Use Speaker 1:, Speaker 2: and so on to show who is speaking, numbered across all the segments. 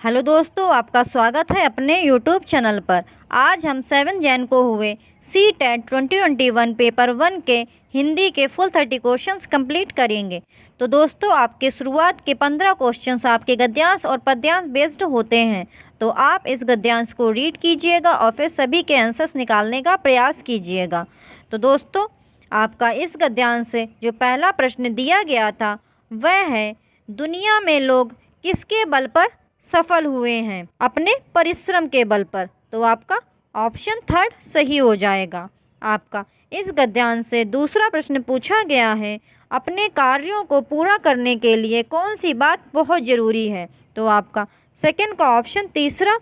Speaker 1: Hello दोस्तों, आपका स्वागत है अपने यूट्यूब चैनल पर। आज हम 7 जैन को हुए CTET 2021 पेपर 1 के हिंदी के फुल 30 क्वेश्चंस कंप्लीट करेंगे। तो दोस्तों, आपके शुरुआत के 15 क्वेश्चंस आपके गद्यांश और पद्यांश बेस्ड होते हैं। तो आप इस गद्यांश को रीड कीजिएगा और फिर सभी के आंसर्स निकालने का प्रयास कीजिएगा। तो दोस्तों, आपका इस गद्यांश से जो पहला प्रश्न दिया गया था वह है, दुनिया में लोग किसके बल पर सफल हुए हैं? अपने परिश्रम के बल पर। तो आपका ऑप्शन 3 सही हो जाएगा। आपका इस गद्यांश से दूसरा प्रश्न पूछा गया है, अपने कार्यों को पूरा करने के लिए कौन सी बात बहुत ज़रूरी है? तो आपका सेकंड का ऑप्शन तीसरा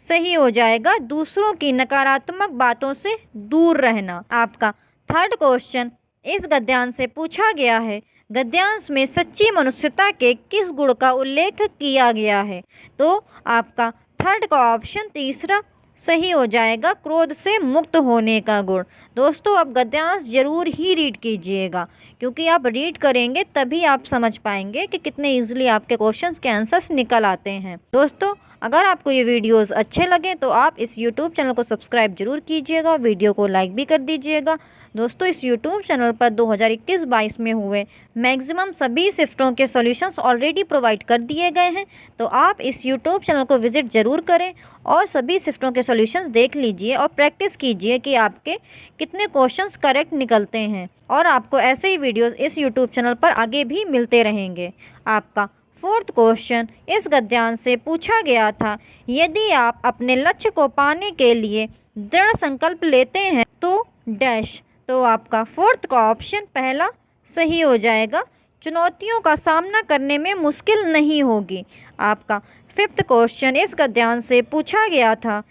Speaker 1: सही हो जाएगा, दूसरों की नकारात्मक बातों से दूर रहना। आपका थर्ड क्वेश्चन इस गद्यांश से पूछा गया है, गद्यांश में सच्ची मनुष्यता के किस गुण का उल्लेख किया गया है? तो आपका थर्ड का ऑप्शन तीसरा सही हो जाएगा, क्रोध से मुक्त होने का गुण। दोस्तों, आप गद्यांश जरूर ही रीड कीजिएगा, क्योंकि आप रीड करेंगे तभी आप समझ पाएंगे कि कितने इजीली आपके क्वेश्चंस के आंसर्स निकल आते हैं। दोस्तों, अगर आपको ये वीडियोस अच्छे लगे तो आप इस यूट्यूब चैनल को सब्सक्राइब जरूर कीजिएगा, वीडियो को लाइक भी कर दीजिएगा। दोस्तों, इस यूट्यूब चैनल पर 2021-22 में हुए मैक्सिमम सभी शिफ्टों के सॉल्यूशंस ऑलरेडी प्रोवाइड कर दिए गए हैं। तो आप इस यूट्यूब चैनल को विजिट ज़रूर करें और सभी शिफ्टों के सॉल्यूशंस देख लीजिए और प्रैक्टिस कीजिए कि आपके कितने क्वेश्चंस करेक्ट निकलते हैं। और आपको ऐसे ही वीडियोस इस यूट्यूब चैनल पर आगे भी मिलते रहेंगे। आपका फोर्थ क्वेश्चन इस गद्यांश से पूछा गया था, यदि आप अपने लक्ष्य को पाने के लिए दृढ़ संकल्प लेते हैं तो डैश। तो आपका फोर्थ का ऑप्शन पहला सही हो जाएगा, चुनौतियों का सामना करने में मुश्किल नहीं होगी। आपका फिफ्थ क्वेश्चन इस गद्यांश से पूछा गया था,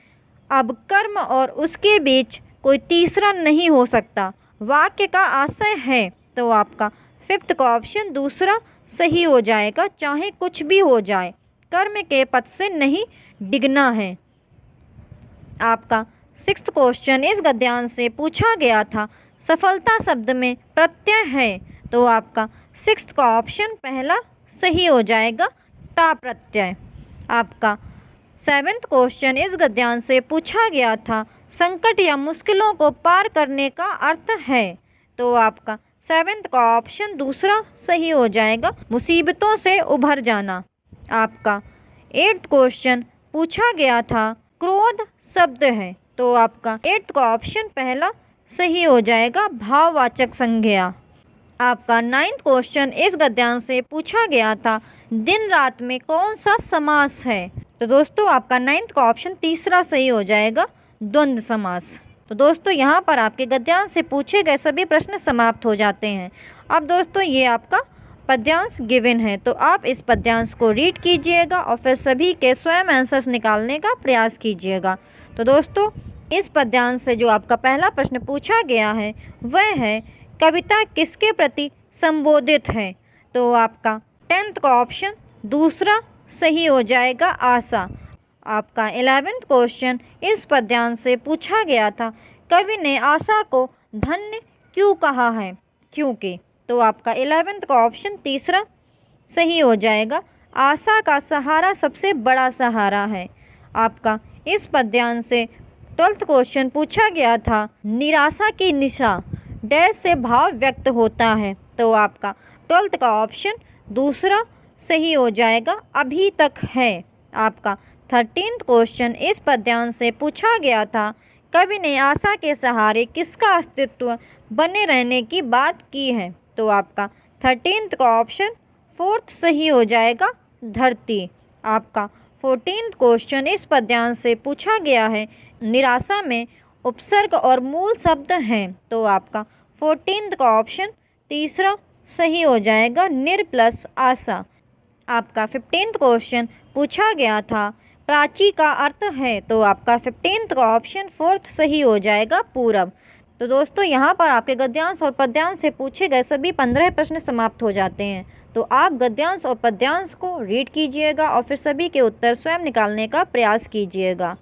Speaker 1: अब कर्म और उसके बीच कोई तीसरा नहीं हो सकता, वाक्य का आशय है। तो आपका फिफ्थ का ऑप्शन दूसरा सही हो जाएगा, चाहे कुछ भी हो जाए कर्म के पथ से नहीं डिगना है। आपका सिक्स्थ क्वेश्चन इस गद्यांश से पूछा गया था, सफलता शब्द में प्रत्यय है। तो आपका सिक्स्थ का ऑप्शन पहला सही हो जाएगा, ता प्रत्यय। आपका सेवेंथ क्वेश्चन इस गद्यांश से पूछा गया था, संकट या मुश्किलों को पार करने का अर्थ है। तो आपका सेवेंथ का ऑप्शन दूसरा सही हो जाएगा, मुसीबतों से उभर जाना। आपका एट्थ क्वेश्चन पूछा गया था, क्रोध शब्द है। तो आपका एट्थ का ऑप्शन पहला सही हो जाएगा, भाववाचक संज्ञा। आपका नाइन्थ क्वेश्चन इस गद्यांश से पूछा गया था, दिन रात में कौन सा समास है? तो दोस्तों, आपका नाइन्थ का ऑप्शन तीसरा सही हो जाएगा, द्वंद्व समास। तो दोस्तों, यहाँ पर आपके गद्यांश से पूछे गए सभी प्रश्न समाप्त हो जाते हैं। अब दोस्तों, ये आपका पद्यांश गिवन है, तो आप इस पद्यांश को रीड कीजिएगा और फिर सभी के स्वयं आंसर्स निकालने का प्रयास कीजिएगा। तो दोस्तों, इस पद्यांश से जो आपका पहला प्रश्न पूछा गया है वह है, कविता किसके प्रति संबोधित है? तो आपका 10th का ऑप्शन दूसरा सही हो जाएगा, आशा। आपका 11th क्वेश्चन इस पद्यांश से पूछा गया था, कवि ने आशा को धन्य क्यों कहा है? क्योंकि। तो आपका 11th का ऑप्शन तीसरा सही हो जाएगा, आशा का सहारा सबसे बड़ा सहारा है। आपका इस पद्यांश से 12th क्वेश्चन पूछा गया था, निराशा की निशा डैश से भाव व्यक्त होता है। तो आपका 12th का ऑप्शन दूसरा सही हो जाएगा, अभी तक है। आपका 13th क्वेश्चन इस पद्यांश से पूछा गया था, कवि ने आशा के सहारे किसका अस्तित्व बने रहने की बात की है? तो आपका 13th का ऑप्शन फोर्थ सही हो जाएगा, धरती। आपका 14th क्वेश्चन इस पद्यांश से पूछा गया है, निराशा में उपसर्ग और मूल शब्द हैं। तो आपका 14th का ऑप्शन तीसरा सही हो जाएगा, निर प्लस आशा। आपका 15th क्वेश्चन पूछा गया था, प्राची का अर्थ है। तो आपका 15th का ऑप्शन फोर्थ सही हो जाएगा, पूरब। तो दोस्तों, यहाँ पर आपके गद्यांश और पद्यांश से पूछे गए सभी 15 प्रश्न समाप्त हो जाते हैं। तो आप गद्यांश और पद्यांश को रीड कीजिएगा और फिर सभी के उत्तर स्वयं निकालने का प्रयास कीजिएगा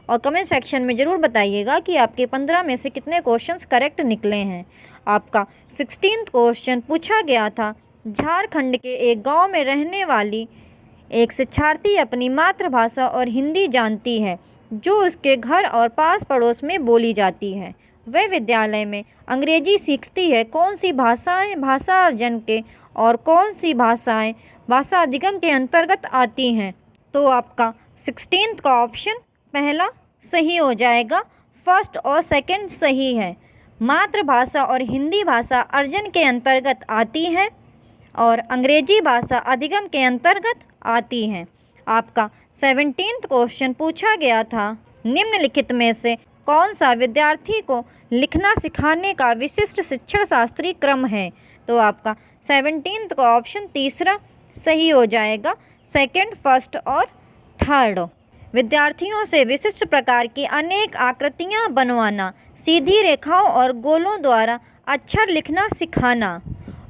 Speaker 1: और कमेंट सेक्शन में ज़रूर बताइएगा कि आपके 15 में से कितने क्वेश्चंस करेक्ट निकले हैं। आपका 16th क्वेश्चन पूछा गया था, झारखंड के एक गांव में रहने वाली एक शिक्षार्थी अपनी मातृभाषा और हिंदी जानती है जो उसके घर और पास पड़ोस में बोली जाती है। वह विद्यालय में अंग्रेजी सीखती है। कौन सी भाषाएं भाषा अर्जन के और कौन सी भाषाएं भाषा अधिगम के अंतर्गत आती हैं? तो आपका 16th का ऑप्शन पहला सही हो जाएगा। फर्स्ट और सेकंड सही है। मातृभाषा और हिंदी भाषा अर्जन के अंतर्गत आती हैं और अंग्रेजी भाषा अधिगम के अंतर्गत आती हैं। आपका 17th क्वेश्चन पूछा गया था, निम्नलिखित में से कौन सा विद्यार्थी को लिखना सिखाने का विशिष्ट शिक्षण शास्त्रीय क्रम है? तो आपका 17th का ऑप्शन तीसरा सही हो जाएगा। सेकंड, फर्स्ट और थर्ड। विद्यार्थियों से विशिष्ट प्रकार की अनेक आकृतियां बनवाना, सीधी रेखाओं और गोलों द्वारा अक्षर लिखना सिखाना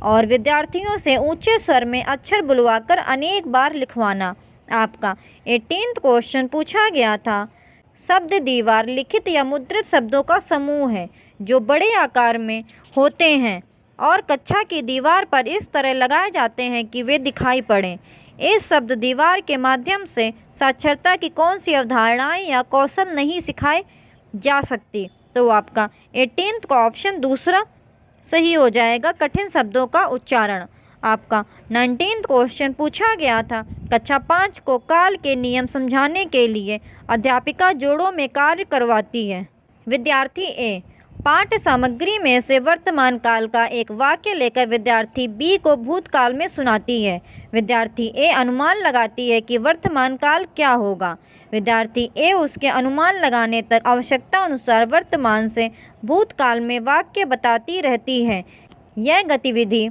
Speaker 1: और विद्यार्थियों से ऊंचे स्वर में अक्षर बुलवाकर अनेक बार लिखवाना। आपका 18th क्वेश्चन पूछा गया था, शब्द दीवार लिखित या मुद्रित शब्दों का समूह है जो बड़े आकार में होते हैं और कक्षा की दीवार पर इस तरह लगाए जाते हैं कि वे दिखाई पड़ें। इस शब्द दीवार के माध्यम से साक्षरता की कौन सी अवधारणाएं या कौशल नहीं सिखाए जा सकती? तो आपका 18th का ऑप्शन दूसरा सही हो जाएगा, कठिन शब्दों का उच्चारण। आपका 19th क्वेश्चन पूछा गया था, कक्षा 5 को काल के नियम समझाने के लिए अध्यापिका जोड़ों में कार्य करवाती है। विद्यार्थी ए पाठ्य सामग्री में से वर्तमान काल का एक वाक्य लेकर विद्यार्थी बी को भूतकाल में सुनाती है। विद्यार्थी ए अनुमान लगाती है कि वर्तमान काल क्या होगा। विद्यार्थी ए उसके अनुमान लगाने तक आवश्यकता अनुसार वर्तमान से भूतकाल में वाक्य बताती रहती है। यह गतिविधि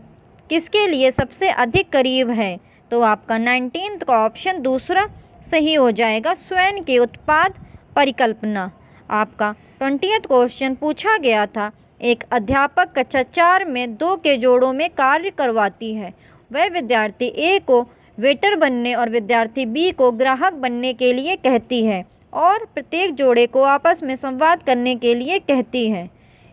Speaker 1: किसके लिए सबसे अधिक करीब है? तो आपका 19th का ऑप्शन दूसरा सही हो जाएगा, स्वयं के उत्पाद परिकल्पना। आपका 20th क्वेश्चन पूछा गया था, एक अध्यापक कक्षा 4 में 2 के जोड़ों में कार्य करवाती है। वह विद्यार्थी ए को वेटर बनने और विद्यार्थी बी को ग्राहक बनने के लिए कहती है और प्रत्येक जोड़े को आपस में संवाद करने के लिए कहती है।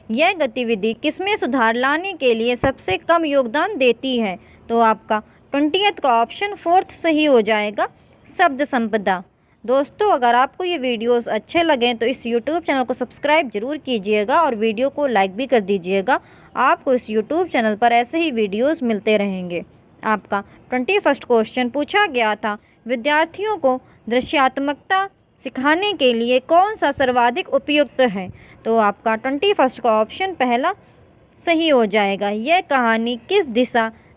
Speaker 1: यह गतिविधि किसमें सुधार लाने के लिए सबसे कम योगदान देती है? तो आपका 20th का ऑप्शन फोर्थ सही हो जाएगा, शब्द संपदा। दोस्तों, अगर आपको ये वीडियोस अच्छे लगें तो इस यूट्यूब चैनल को सब्सक्राइब ज़रूर कीजिएगा और वीडियो को लाइक भी कर दीजिएगा। आपको इस यूट्यूब चैनल पर ऐसे ही वीडियोस मिलते रहेंगे। आपका 21st क्वेश्चन पूछा गया था, विद्यार्थियों को दृश्यात्मकता सिखाने के लिए कौन सा सर्वाधिक उपयुक्त है? तो आपका 21st का ऑप्शन पहला सही हो जाएगा, यह कहानी किस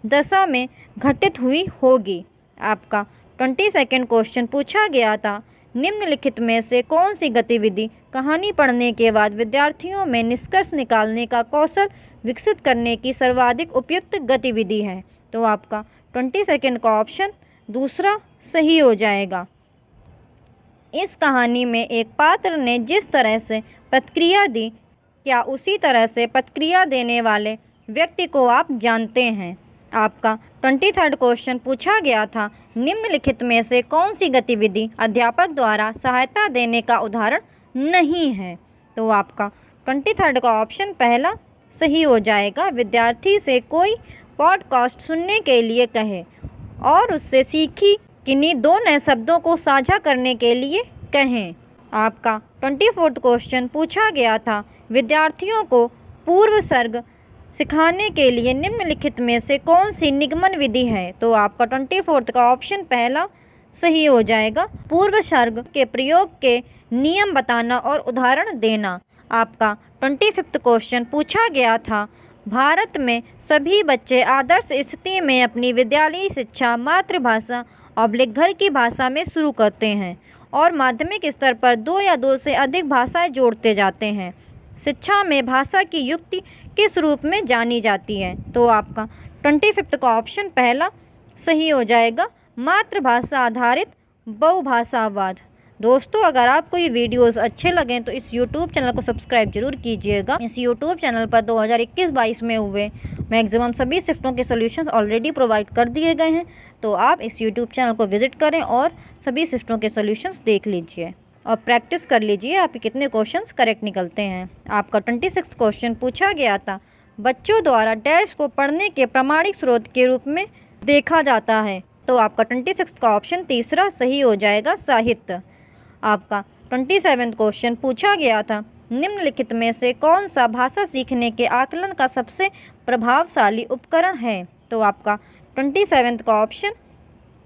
Speaker 1: दशा में घटित हुई होगी। आपका 22nd क्वेश्चन पूछा गया था, निम्नलिखित में से कौन सी गतिविधि कहानी पढ़ने के बाद विद्यार्थियों में निष्कर्ष निकालने का कौशल विकसित करने की सर्वाधिक उपयुक्त गतिविधि है? तो आपका 22nd का ऑप्शन दूसरा सही हो जाएगा। इस कहानी में एक पात्र ने जिस तरह से प्रतिक्रिया दी, क्या उसी तरह से प्रतिक्रिया देने वाले व्यक्ति को आप जानते हैं? आपका 23rd क्वेश्चन पूछा गया था, निम्नलिखित में से कौन सी गतिविधि अध्यापक द्वारा सहायता देने का उदाहरण नहीं है? तो आपका 23rd का ऑप्शन पहला सही हो जाएगा, विद्यार्थी से कोई पॉडकास्ट सुनने के लिए कहे और उससे सीखी किन्हीं 2 नए शब्दों को साझा करने के लिए कहें। आपका 24th क्वेश्चन पूछा गया था, विद्यार्थियों को पूर्व सर्ग सिखाने के लिए निम्नलिखित में से कौन सी निगमन विधि है? तो आपका 24th का ऑप्शन पहला सही हो जाएगा, पूर्व सर्ग के प्रयोग के नियम बताना और उदाहरण देना। आपका 25th क्वेश्चन पूछा गया था, भारत में सभी बच्चे आदर्श स्थिति में अपनी विद्यालयी शिक्षा मातृभाषा घर की भाषा में शुरू करते हैं और माध्यमिक स्तर पर 2 या 2 से अधिक भाषाएं जोड़ते जाते हैं। शिक्षा में भाषा की युक्ति किस रूप में जानी जाती है? तो आपका 25th का ऑप्शन पहला सही हो जाएगा, मातृभाषा आधारित बहुभाषावाद। दोस्तों, अगर आपको ये वीडियोस अच्छे लगें तो इस YouTube चैनल को सब्सक्राइब जरूर कीजिएगा। इस YouTube चैनल पर 2021-22 में हुए मैक्सिमम सभी शिफ्टों के सॉल्यूशंस ऑलरेडी प्रोवाइड कर दिए गए हैं, तो आप इस YouTube चैनल को विजिट करें और सभी शिफ्टों के सॉल्यूशंस देख लीजिए और प्रैक्टिस कर लीजिए आपके कितने क्वेश्चंस करेक्ट निकलते हैं। आपका 26th क्वेश्चन पूछा गया था, बच्चों द्वारा डैश को पढ़ने के प्रामाणिक स्रोत के रूप में देखा जाता है। तो आपका 26 का ऑप्शन तीसरा सही हो जाएगा, साहित्य। आपका 27वां क्वेश्चन पूछा गया था, निम्नलिखित में से कौन सा भाषा सीखने के आकलन का सबसे प्रभावशाली उपकरण है? तो आपका 27वां का ऑप्शन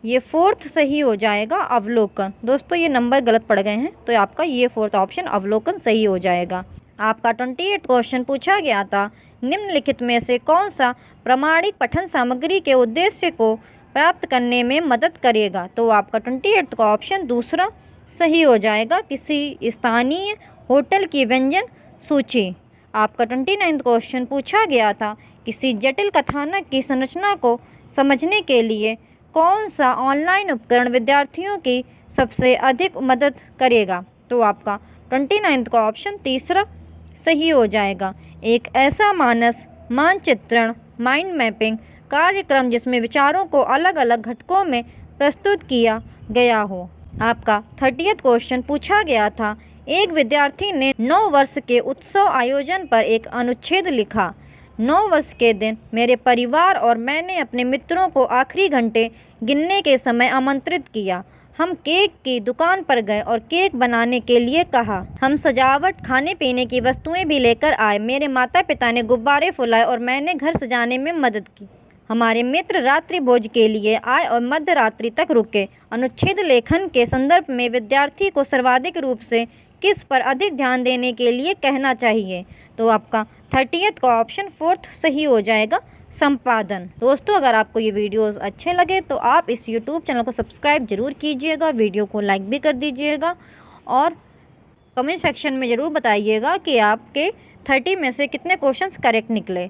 Speaker 1: ये फोर्थ सही हो जाएगा, अवलोकन। दोस्तों ये नंबर गलत पड़ गए हैं, तो आपका ये फोर्थ ऑप्शन अवलोकन सही हो जाएगा। आपका 28 क्वेश्चन पूछा गया था, निम्नलिखित में से कौन सा प्रमाणिक पठन सामग्री के उद्देश्य को प्राप्त करने में मदद करेगा? तो आपका 28 का ऑप्शन दूसरा सही हो जाएगा, किसी स्थानीय होटल की व्यंजन सूची। आपका 29वां क्वेश्चन पूछा गया था, किसी जटिल कथानक की संरचना को समझने के लिए कौन सा ऑनलाइन उपकरण विद्यार्थियों की सबसे अधिक मदद करेगा? तो आपका 29वां का ऑप्शन तीसरा सही हो जाएगा, एक ऐसा मानस मानचित्रण माइंड मैपिंग कार्यक्रम जिसमें विचारों को अलग अलग घटकों में प्रस्तुत किया गया हो। आपका 30वां क्वेश्चन पूछा गया था, एक विद्यार्थी ने 9 वर्ष के उत्सव आयोजन पर एक अनुच्छेद लिखा। 9 वर्ष के दिन मेरे परिवार और मैंने अपने मित्रों को आखिरी घंटे गिनने के समय आमंत्रित किया। हम केक की दुकान पर गए और केक बनाने के लिए कहा। हम सजावट, खाने पीने की वस्तुएं भी लेकर आए। मेरे माता पिता ने गुब्बारे फुलाए और मैंने घर सजाने में मदद की। हमारे मित्र रात्रि भोज के लिए आए और मध्य रात्रि तक रुके। अनुच्छेद लेखन के संदर्भ में विद्यार्थी को सर्वाधिक रूप से किस पर अधिक ध्यान देने के लिए कहना चाहिए? तो आपका 30वां का ऑप्शन फोर्थ सही हो जाएगा, संपादन। दोस्तों अगर आपको ये वीडियोस अच्छे लगे तो आप इस YouTube चैनल को सब्सक्राइब जरूर कीजिएगा, वीडियो को लाइक भी कर दीजिएगा और कमेंट सेक्शन में ज़रूर बताइएगा कि आपके 30 में से कितने क्वेश्चंस करेक्ट निकले।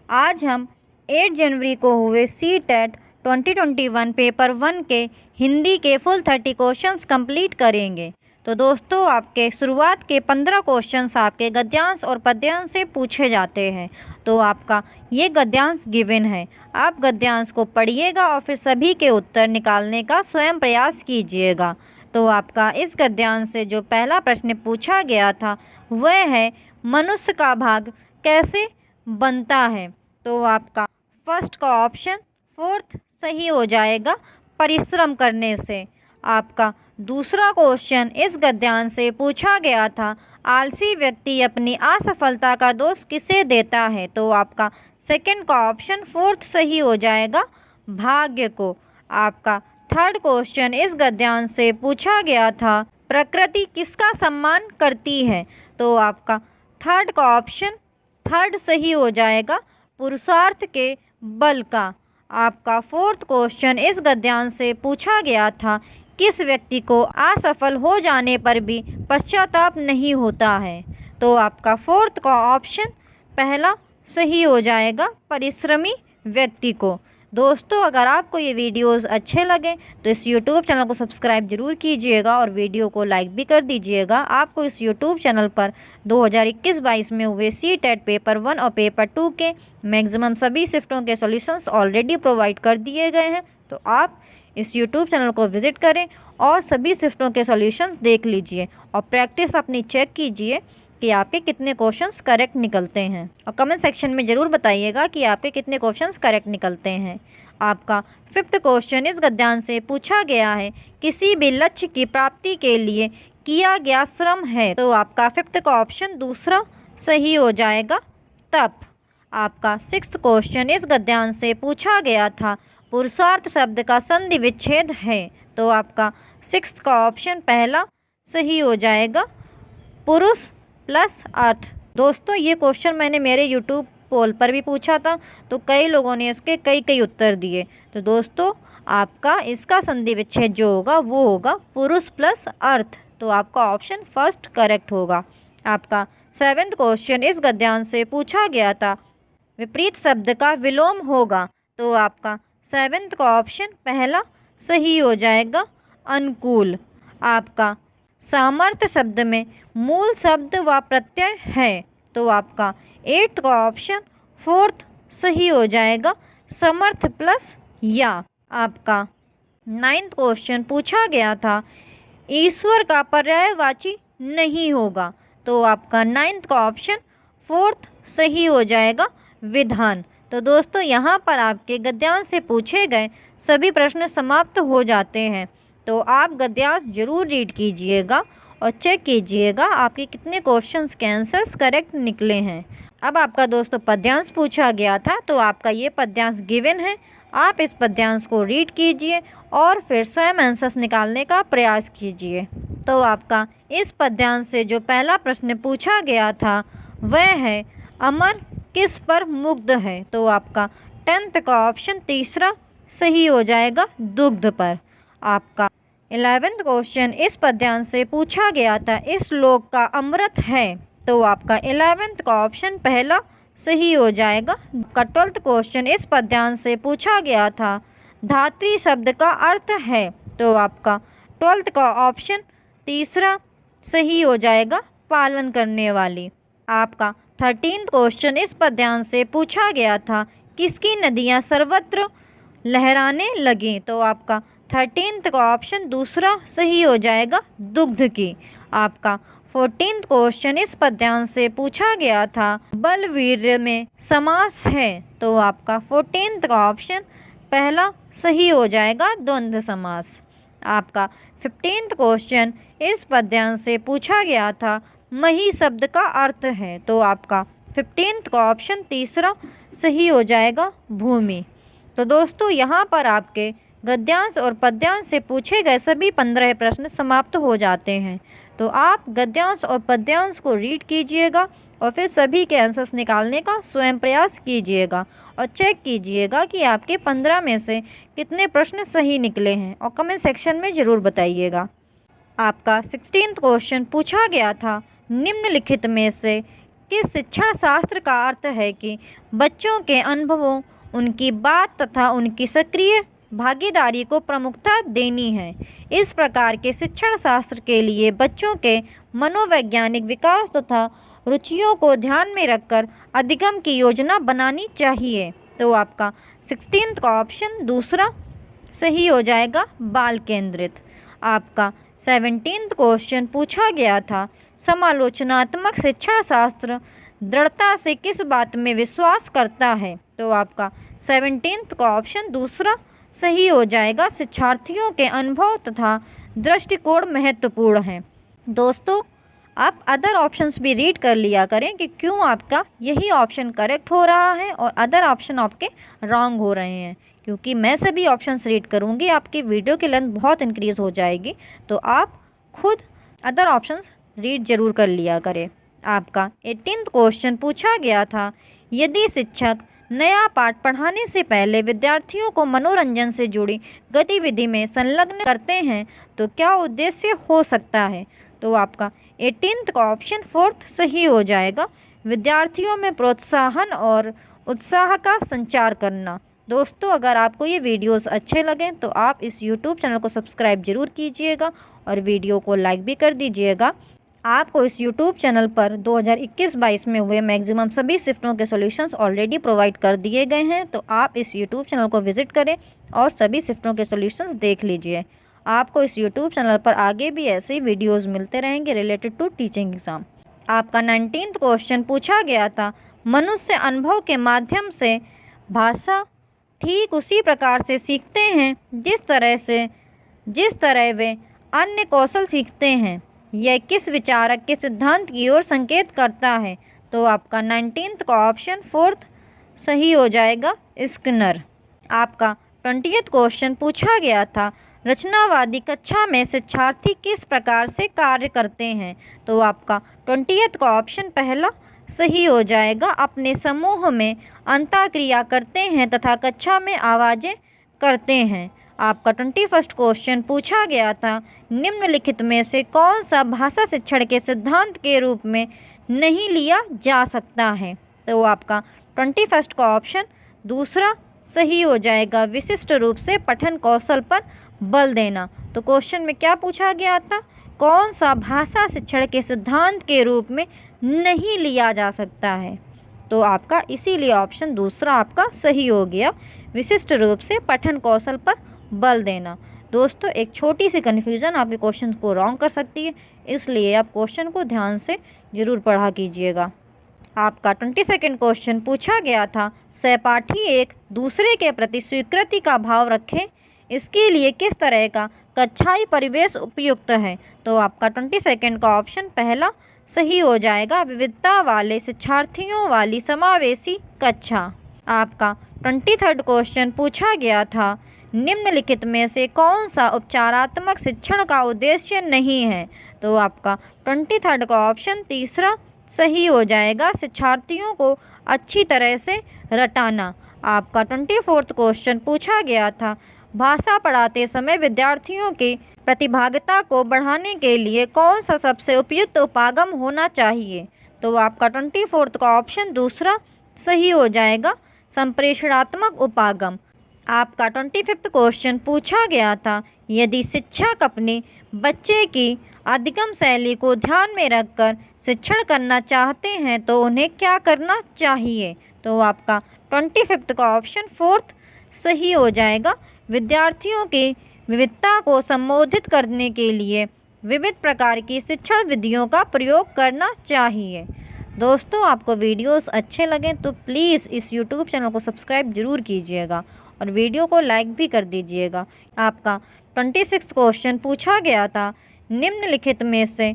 Speaker 1: आज हम 8 जनवरी को हुए CTET 2021 पेपर 1 के हिंदी के फुल 30 क्वेश्चंस कंप्लीट करेंगे। तो दोस्तों आपके शुरुआत के 15 क्वेश्चंस आपके गद्यांश और पद्यांश से पूछे जाते हैं। तो आपका ये गद्यांश गिवन है, आप गद्यांश को पढ़िएगा और फिर सभी के उत्तर निकालने का स्वयं प्रयास कीजिएगा। तो आपका इस गद्यांश से जो पहला प्रश्न पूछा गया था वह है, मनुष्य का भाग कैसे बनता है? तो आपका फर्स्ट का ऑप्शन फोर्थ सही हो जाएगा, परिश्रम करने से। आपका दूसरा क्वेश्चन इस गद्यांश से पूछा गया था, आलसी व्यक्ति अपनी असफलता का दोष किसे देता है? तो आपका सेकंड का ऑप्शन फोर्थ सही हो जाएगा, भाग्य को। आपका थर्ड क्वेश्चन इस गद्यांश से पूछा गया था, प्रकृति किसका सम्मान करती है? तो आपका थर्ड का ऑप्शन थर्ड सही हो जाएगा, पुरुषार्थ के बल का। आपका फोर्थ क्वेश्चन इस गद्यांश से पूछा गया था, किस व्यक्ति को असफल हो जाने पर भी पश्चाताप नहीं होता है? तो आपका फोर्थ का ऑप्शन पहला सही हो जाएगा, परिश्रमी व्यक्ति को। दोस्तों अगर आपको ये वीडियोस अच्छे लगे तो इस YouTube चैनल को सब्सक्राइब जरूर कीजिएगा और वीडियो को लाइक भी कर दीजिएगा। आपको इस YouTube चैनल पर 2021-22 में हुए CTET पेपर 1 और पेपर 2 के मैक्सिमम सभी शिफ्टों के सॉल्यूशंस ऑलरेडी प्रोवाइड कर दिए गए हैं। तो आप इस YouTube चैनल को विज़िट करें और सभी शिफ्टों के सॉल्यूशंस देख लीजिए और प्रैक्टिस अपनी चेक कीजिए कि आपके कितने क्वेश्चंस करेक्ट निकलते हैं और कमेंट सेक्शन में ज़रूर बताइएगा कि आपके कितने क्वेश्चंस करेक्ट निकलते हैं। आपका फिफ्थ क्वेश्चन इस गद्यांश से पूछा गया है, किसी भी लक्ष्य की प्राप्ति के लिए किया गया श्रम है? तो आपका फिफ्थ का ऑप्शन दूसरा सही हो जाएगा, तप। आपका सिक्स्थ क्वेश्चन इस गद्यांश से पूछा गया था, पुरुषार्थ शब्द का संधि विच्छेद है? तो आपका सिक्स्थ का ऑप्शन पहला सही हो जाएगा, पुरुष प्लस अर्थ। दोस्तों ये क्वेश्चन मैंने मेरे YouTube पोल पर भी पूछा था, तो कई लोगों ने इसके कई उत्तर दिए। तो दोस्तों आपका इसका संधि विच्छेद जो होगा वो होगा पुरुष प्लस अर्थ। तो आपका ऑप्शन फर्स्ट करेक्ट होगा। आपका सेवेंथ क्वेश्चन इस गद्यांश से पूछा गया था, विपरीत शब्द का विलोम होगा? तो आपका सेवेंथ का ऑप्शन पहला सही हो जाएगा, अनुकूल। आपका सामर्थ्य शब्द में मूल शब्द व प्रत्यय है? तो आपका एट्थ का ऑप्शन फोर्थ सही हो जाएगा, समर्थ प्लस या। आपका नाइन्थ क्वेश्चन पूछा गया था, ईश्वर का पर्यायवाची नहीं होगा? तो आपका नाइन्थ का ऑप्शन फोर्थ सही हो जाएगा, विधान। तो दोस्तों यहाँ पर आपके गद्यांश से पूछे गए सभी प्रश्न समाप्त हो जाते हैं। तो आप गद्यांश जरूर रीड कीजिएगा और चेक कीजिएगा आपके कितने क्वेश्चंस के आंसर्स करेक्ट निकले हैं। अब आपका दोस्तों पद्यांश पूछा गया था, तो आपका ये पद्यांश गिवन है। आप इस पद्यांश को रीड कीजिए और फिर स्वयं आंसर्स निकालने का प्रयास कीजिए। तो आपका इस पद्यांश से जो पहला प्रश्न पूछा गया था वह है, अमर किस पर मुग्ध है। तो आपका 10th का ऑप्शन तीसरा सही हो जाएगा, दुग्ध पर। आपका 11th क्वेश्चन इस पद्यांश से पूछा गया था, इस लोक का अमृत है। तो आपका 11th का ऑप्शन पहला सही हो जाएगा। का 12th क्वेश्चन इस पद्यांश से पूछा गया था, धात्री शब्द का अर्थ है। तो आपका 12th का ऑप्शन तीसरा सही हो जाएगा, पालन करने वाली। आपका 13th क्वेश्चन इस पद्यांश से पूछा गया था, किसकी नदियाँ सर्वत्र लहराने लगीं। तो आपका 13th का ऑप्शन दूसरा सही हो जाएगा, दुग्ध की। आपका 14th क्वेश्चन इस पद्यांश से पूछा गया था, बलवीर्य में समास है। तो आपका 14th का ऑप्शन पहला सही हो जाएगा, द्वंद्व समास। आपका 15th क्वेश्चन इस पद्यांश से पूछा गया था, मही शब्द का अर्थ है। तो आपका 15th का ऑप्शन तीसरा सही हो जाएगा, भूमि। तो दोस्तों यहाँ पर आपके गद्यांश और पद्यांश से पूछे गए सभी 15 प्रश्न समाप्त हो जाते हैं। तो आप गद्यांश और पद्यांश को रीड कीजिएगा और फिर सभी के आंसर्स निकालने का स्वयं प्रयास कीजिएगा और चेक कीजिएगा कि आपके 15 में से कितने प्रश्न सही निकले हैं और कमेंट सेक्शन में ज़रूर बताइएगा। आपका 16th क्वेश्चन पूछा गया था, निम्नलिखित में से किस शिक्षण शास्त्र का अर्थ है कि बच्चों के अनुभवों, उनकी बात तथा उनकी सक्रिय भागीदारी को प्रमुखता देनी है। इस प्रकार के शिक्षण शास्त्र के लिए बच्चों के मनोवैज्ञानिक विकास तथा रुचियों को ध्यान में रखकर अधिगम की योजना बनानी चाहिए। तो आपका 16th का ऑप्शन दूसरा सही हो जाएगा, बाल केंद्रित। आपका 17th क्वेश्चन पूछा गया था, समालोचनात्मक शिक्षण शास्त्र दृढ़ता से किस बात में विश्वास करता है। तो आपका 17th का ऑप्शन दूसरा सही हो जाएगा, शिक्षार्थियों के अनुभव तथा दृष्टिकोण महत्वपूर्ण हैं। दोस्तों आप अदर ऑप्शंस भी रीड कर लिया करें कि क्यों आपका यही ऑप्शन करेक्ट हो रहा है और अदर ऑप्शन आपके रॉन्ग हो रहे हैं, क्योंकि मैं सभी ऑप्शंस रीड करूँगी आपकी वीडियो की लेंथ बहुत इंक्रीज़ हो जाएगी। तो आप खुद अदर ऑप्शंस रीड जरूर कर लिया करें। आपका 18th क्वेश्चन पूछा गया था, यदि शिक्षक नया पाठ पढ़ाने से पहले विद्यार्थियों को मनोरंजन से जुड़ी गतिविधि में संलग्न करते हैं तो क्या उद्देश्य हो सकता है। तो आपका 18th का ऑप्शन 4th सही हो जाएगा, विद्यार्थियों में प्रोत्साहन और उत्साह का संचार करना। दोस्तों अगर आपको ये वीडियोस अच्छे लगें तो आप इस YouTube चैनल को सब्सक्राइब जरूर कीजिएगा और वीडियो को लाइक भी कर दीजिएगा। आपको इस YouTube चैनल पर 2021-22 में हुए मैक्सिमम सभी शिफ्टों के सॉल्यूशंस ऑलरेडी प्रोवाइड कर दिए गए हैं, तो आप इस YouTube चैनल को विजिट करें और सभी शिफ्टों के सॉल्यूशंस देख लीजिए। आपको इस YouTube चैनल पर आगे भी ऐसे ही वीडियोस मिलते रहेंगे रिलेटेड टू टीचिंग एग्ज़ाम। आपका 19th क्वेश्चन पूछा गया था, मनुष्य अनुभव के माध्यम से भाषा ठीक उसी प्रकार से सीखते हैं जिस तरह वे अन्य कौशल सीखते हैं। यह किस विचारक के सिद्धांत की ओर संकेत करता है। तो आपका 19th का ऑप्शन 4th सही हो जाएगा, स्किनर। आपका 20th क्वेश्चन पूछा गया था, रचनावादी कक्षा में शिक्षार्थी किस प्रकार से कार्य करते हैं। तो आपका 20th का ऑप्शन पहला सही हो जाएगा, अपने समूह में अंतःक्रिया करते हैं तथा कक्षा में आवाज़ें करते हैं। आपका 21st क्वेश्चन पूछा गया था, निम्नलिखित में से कौन सा भाषा शिक्षण के सिद्धांत के रूप में नहीं लिया जा सकता है। तो आपका 21st का ऑप्शन दूसरा सही हो जाएगा, विशिष्ट रूप से पठन कौशल पर बल देना। तो क्वेश्चन में क्या पूछा गया था, कौन सा भाषा शिक्षण के सिद्धांत के रूप में नहीं लिया जा सकता है। तो आपका इसीलिए ऑप्शन दूसरा आपका सही हो गया, विशिष्ट रूप से पठन कौशल पर बल देना। दोस्तों एक छोटी सी कन्फ्यूज़न आपके क्वेश्चन को रॉन्ग कर सकती है, इसलिए आप क्वेश्चन को ध्यान से ज़रूर पढ़ा कीजिएगा। आपका 22nd क्वेश्चन पूछा गया था, सहपाठी एक दूसरे के प्रति स्वीकृति का भाव रखें, इसके लिए किस तरह का कक्षाई परिवेश उपयुक्त है। तो आपका 22nd का ऑप्शन पहला सही हो जाएगा, विविधता वाले शिक्षार्थियों वाली समावेशी कक्षा। आपका 23rd क्वेश्चन पूछा गया था, निम्नलिखित में से कौन सा उपचारात्मक शिक्षण का उद्देश्य नहीं है। तो आपका 23rd का ऑप्शन तीसरा सही हो जाएगा, शिक्षार्थियों को अच्छी तरह से रटाना। आपका 24th क्वेश्चन पूछा गया था, भाषा पढ़ाते समय विद्यार्थियों की प्रतिभागिता को बढ़ाने के लिए कौन सा सबसे उपयुक्त उपागम होना चाहिए। तो आपका 24th का ऑप्शन दूसरा सही हो जाएगा, संप्रेषणात्मक उपागम। आपका 25th क्वेश्चन पूछा गया था, यदि शिक्षक अपने बच्चे की अधिगम शैली को ध्यान में रखकर शिक्षण करना चाहते हैं तो उन्हें क्या करना चाहिए। तो आपका 25th का ऑप्शन फोर्थ सही हो जाएगा, विद्यार्थियों की विविधता को संबोधित करने के लिए विविध प्रकार की शिक्षण विधियों का प्रयोग करना चाहिए। दोस्तों, आपको वीडियोस अच्छे लगें तो प्लीज़ इस यूट्यूब चैनल को सब्सक्राइब ज़रूर कीजिएगा और वीडियो को लाइक भी कर दीजिएगा। आपका 26th क्वेश्चन पूछा गया था, निम्नलिखित में से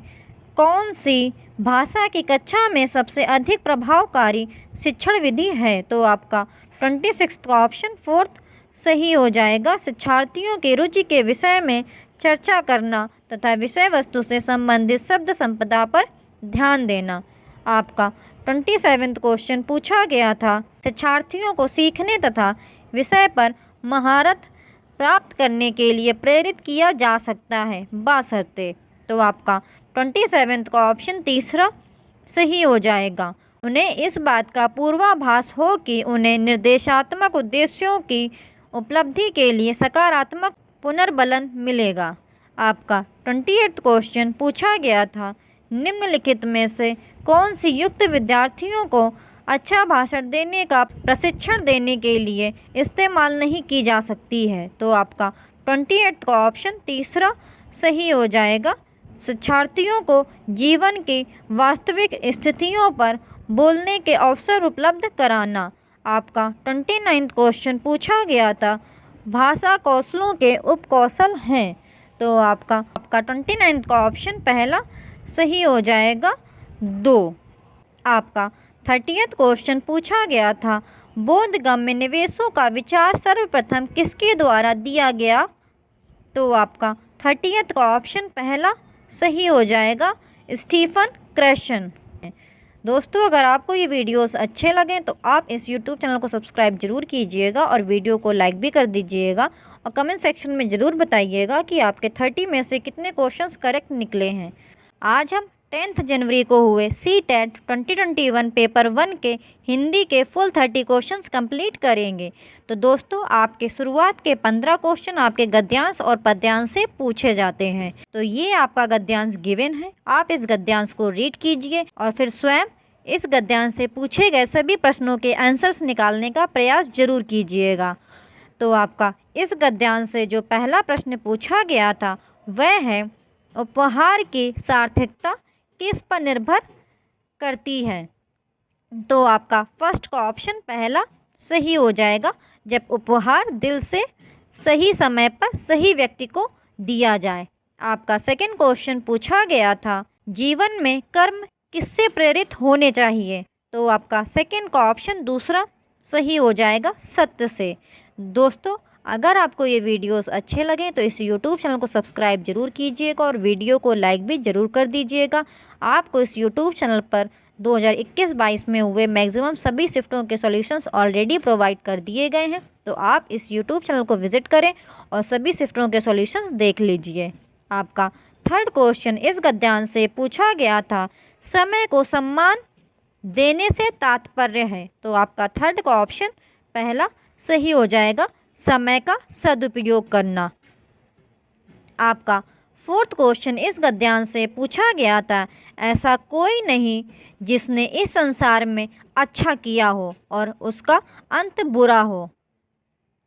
Speaker 1: कौन सी भाषा की कक्षा में सबसे अधिक प्रभावकारी शिक्षण विधि है। तो आपका 26th का ऑप्शन फोर्थ सही हो जाएगा, शिक्षार्थियों की रुचि के विषय में चर्चा करना तथा विषय वस्तु से संबंधित शब्द संपदा पर ध्यान देना। आपका 27th क्वेश्चन पूछा गया था, शिक्षार्थियों को सीखने तथा विषय पर महारत प्राप्त करने के लिए प्रेरित किया जा सकता है बशर्ते। तो आपका 27th का ऑप्शन तीसरा सही हो जाएगा, उन्हें इस बात का पूर्वाभास हो कि उन्हें निर्देशात्मक उद्देश्यों की उपलब्धि के लिए सकारात्मक पुनर्बलन मिलेगा। आपका 28th क्वेश्चन पूछा गया था, निम्नलिखित में से कौन सी युक्त विद्यार्थियों को अच्छा भाषण देने का प्रशिक्षण देने के लिए इस्तेमाल नहीं की जा सकती है। तो आपका 28th का ऑप्शन तीसरा सही हो जाएगा, शिक्षार्थियों को जीवन की वास्तविक स्थितियों पर बोलने के अवसर उपलब्ध कराना। आपका 29th क्वेश्चन पूछा गया था, भाषा कौशलों के उपकौशल हैं। तो आपका 29th का ऑप्शन पहला सही हो जाएगा, 2। आपका 30th क्वेश्चन पूछा गया था, बोधगम्य निवेशों का विचार सर्वप्रथम किसके द्वारा दिया गया। तो आपका 30th का ऑप्शन पहला सही हो जाएगा, स्टीफन क्रैशन। दोस्तों, अगर आपको ये वीडियोस अच्छे लगें तो आप इस यूट्यूब चैनल को सब्सक्राइब ज़रूर कीजिएगा और वीडियो को लाइक भी कर दीजिएगा और कमेंट सेक्शन में ज़रूर बताइएगा कि आपके 30 में से कितने क्वेश्चंस करेक्ट निकले हैं। आज हम 10 जनवरी को हुए CTET 2021 पेपर 1 के हिंदी के फुल 30 क्वेश्चंस कंप्लीट करेंगे। तो दोस्तों, आपके शुरुआत के 15 क्वेश्चन आपके गद्यांश और पद्यांश से पूछे जाते हैं। तो ये आपका गद्यांश गिवन है, आप इस गद्यांश को रीड कीजिए और फिर स्वयं इस गद्यांश से पूछे गए सभी प्रश्नों के आंसर्स निकालने का प्रयास जरूर कीजिएगा। तो आपका इस गद्यांश से जो पहला प्रश्न पूछा गया था वह है, उपहार की सार्थकता किस पर निर्भर करती है। तो आपका फर्स्ट का ऑप्शन पहला सही हो जाएगा, जब उपहार दिल से सही समय पर सही व्यक्ति को दिया जाए। आपका सेकंड क्वेश्चन पूछा गया था, जीवन में कर्म किससे प्रेरित होने चाहिए। तो आपका सेकंड का ऑप्शन दूसरा सही हो जाएगा, सत्य से। दोस्तों, अगर आपको ये वीडियोस अच्छे लगें तो इस यूट्यूब चैनल को सब्सक्राइब जरूर कीजिएगा और वीडियो को लाइक भी ज़रूर कर दीजिएगा। आपको इस यूट्यूब चैनल पर 2021-22 में हुए मैक्सिमम सभी शिफ्टों के सॉल्यूशंस ऑलरेडी प्रोवाइड कर दिए गए हैं, तो आप इस यूट्यूब चैनल को विजिट करें और सभी शिफ्टों के सॉल्यूशंस देख लीजिए। आपका थर्ड क्वेश्चन इस गद्यांश से पूछा गया था, समय को सम्मान देने से तात्पर्य है। तो आपका थर्ड का ऑप्शन पहला सही हो जाएगा, समय का सदुपयोग करना। आपका फोर्थ क्वेश्चन इस गद्यांश से पूछा गया था, ऐसा कोई नहीं जिसने इस संसार में अच्छा किया हो और उसका अंत बुरा हो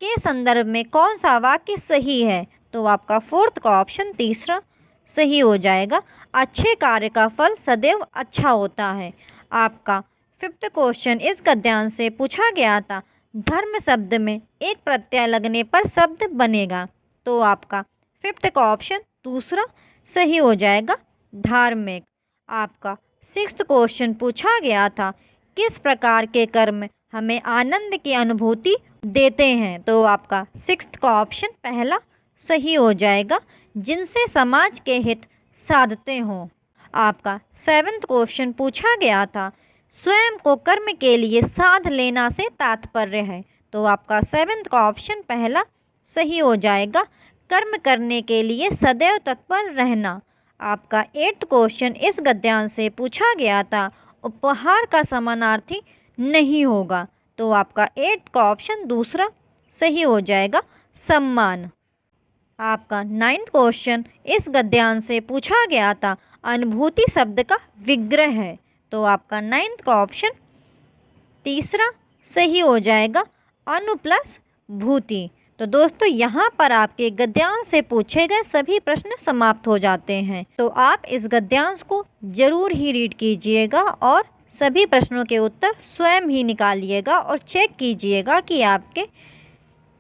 Speaker 1: के संदर्भ में कौन सा वाक्य सही है। तो आपका फोर्थ का ऑप्शन तीसरा सही हो जाएगा, अच्छे कार्य का फल सदैव अच्छा होता है। आपका फिफ्थ क्वेश्चन इस गद्यांश से पूछा गया था, धर्म शब्द में एक प्रत्यय लगने पर शब्द बनेगा। तो आपका फिफ्थ का ऑप्शन दूसरा सही हो जाएगा, धार्मिक। आपका सिक्स्थ क्वेश्चन पूछा गया था, किस प्रकार के कर्म हमें आनंद की अनुभूति देते हैं। तो आपका सिक्स्थ का ऑप्शन पहला सही हो जाएगा, जिनसे समाज के हित साधते हों। आपका सेवन्थ क्वेश्चन पूछा गया था, स्वयं को कर्म के लिए साध लेना से तात्पर्य है। तो आपका सेवन्थ का ऑप्शन पहला सही हो जाएगा, कर्म करने के लिए सदैव तत्पर रहना। आपका एट्थ क्वेश्चन इस गद्यांश से पूछा गया था, उपहार का समानार्थी नहीं होगा। तो आपका एट्थ का ऑप्शन दूसरा सही हो जाएगा, सम्मान। आपका नाइन्थ क्वेश्चन इस गद्यांश से पूछा गया था, अनुभूति शब्द का विग्रह है। तो आपका नाइन्थ का ऑप्शन तीसरा सही हो जाएगा, अनु प्लस भूति। तो दोस्तों यहाँ पर आपके गद्यांश से पूछे गए सभी प्रश्न समाप्त हो जाते हैं। तो आप इस गद्यांश को जरूर ही रीड कीजिएगा और सभी प्रश्नों के उत्तर स्वयं ही निकालिएगा और चेक कीजिएगा कि आपके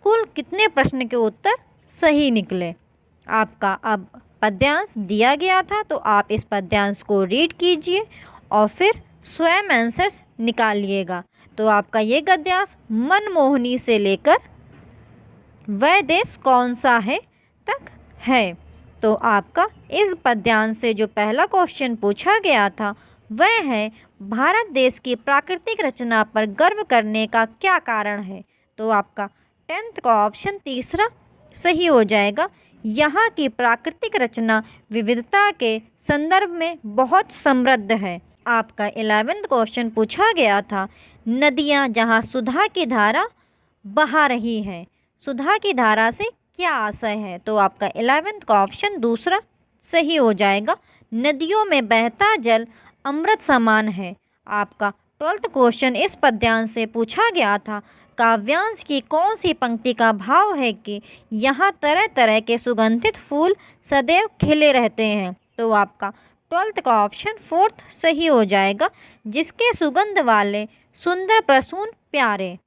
Speaker 1: कुल कितने प्रश्न के उत्तर सही निकले। आपका अब पद्यांश दिया गया था, तो आप इस पद्यांश को रीड कीजिए और फिर स्वयं आंसर्स निकालिएगा। तो आपका ये गद्यांश मनमोहनी से लेकर वह देश कौन सा है तक है। तो आपका इस पद्यांश से जो पहला क्वेश्चन पूछा गया था वह है, भारत देश की प्राकृतिक रचना पर गर्व करने का क्या कारण है। तो आपका 10th का ऑप्शन तीसरा सही हो जाएगा, यहाँ की प्राकृतिक रचना विविधता के संदर्भ में बहुत समृद्ध है। आपका 11th क्वेश्चन पूछा गया था, नदियाँ जहाँ सुधा की धारा बहा रही है, सुधा की धारा से क्या आशय है। तो आपका 11th का ऑप्शन दूसरा सही हो जाएगा, नदियों में बहता जल अमृत समान है। आपका 12th क्वेश्चन इस पद्यांश से पूछा गया था, काव्यांश की कौन सी पंक्ति का भाव है कि यहाँ तरह तरह के सुगंधित फूल सदैव खिले रहते हैं। तो आपका 12th का ऑप्शन फोर्थ सही हो जाएगा, जिसके सुगंध वाले सुंदर प्रसून प्यारे।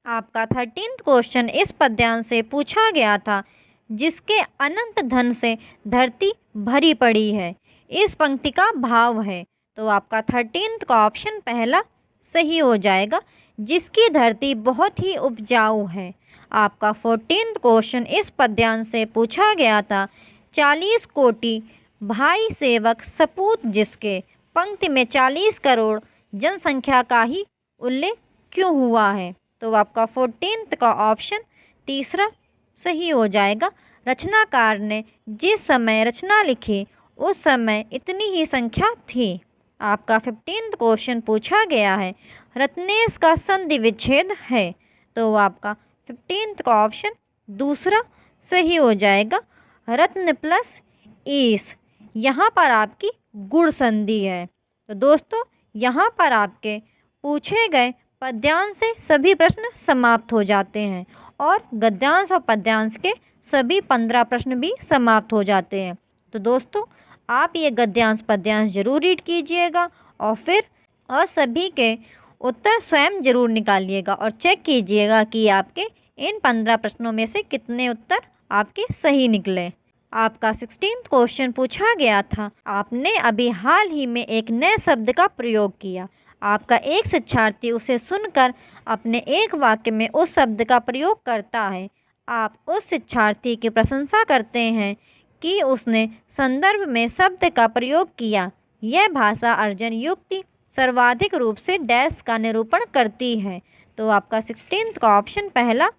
Speaker 1: आपका 13th क्वेश्चन इस पद्यांश से पूछा गया था, जिसके अनंत धन से धरती भरी पड़ी है, इस पंक्ति का भाव है। तो आपका 13th का ऑप्शन पहला सही हो जाएगा, जिसकी धरती बहुत ही उपजाऊ है। आपका 14th क्वेश्चन इस पद्यांश से पूछा गया था, 40 कोटि भाई सेवक सपूत जिसके, पंक्ति में 40 करोड़ जनसंख्या का ही उल्लेख क्यों हुआ है। तो आपका 14th का ऑप्शन तीसरा सही हो जाएगा, रचनाकार ने जिस समय रचना लिखी उस समय इतनी ही संख्या थी। आपका 15th क्वेश्चन पूछा गया है, रत्नेश का संधि विच्छेद है। तो आपका 15th का ऑप्शन दूसरा सही हो जाएगा, रत्न प्लस ईस, यहाँ पर आपकी गुण संधि है। तो दोस्तों यहाँ पर आपके पूछे गए पद्यांश से सभी प्रश्न समाप्त हो जाते हैं और गद्यांश और पद्यांश के सभी 15 प्रश्न भी समाप्त हो जाते हैं। तो दोस्तों आप ये गद्यांश पद्यांश जरूर रीड कीजिएगा और फिर सभी के उत्तर स्वयं जरूर निकालिएगा और चेक कीजिएगा कि आपके इन 15 प्रश्नों में से कितने उत्तर आपके सही निकले। आपका 16th क्वेश्चन पूछा गया था, आपने अभी हाल ही में एक नए शब्द का प्रयोग किया, आपका एक शिक्षार्थी उसे सुनकर अपने एक वाक्य में उस शब्द का प्रयोग करता है। आप उस शिक्षार्थी की प्रशंसा करते हैं कि उसने संदर्भ में शब्द का प्रयोग किया। यह भाषा अर्जन युक्ति सर्वाधिक रूप से डैश का निरूपण करती है। तो आपका 16th का ऑप्शन पहला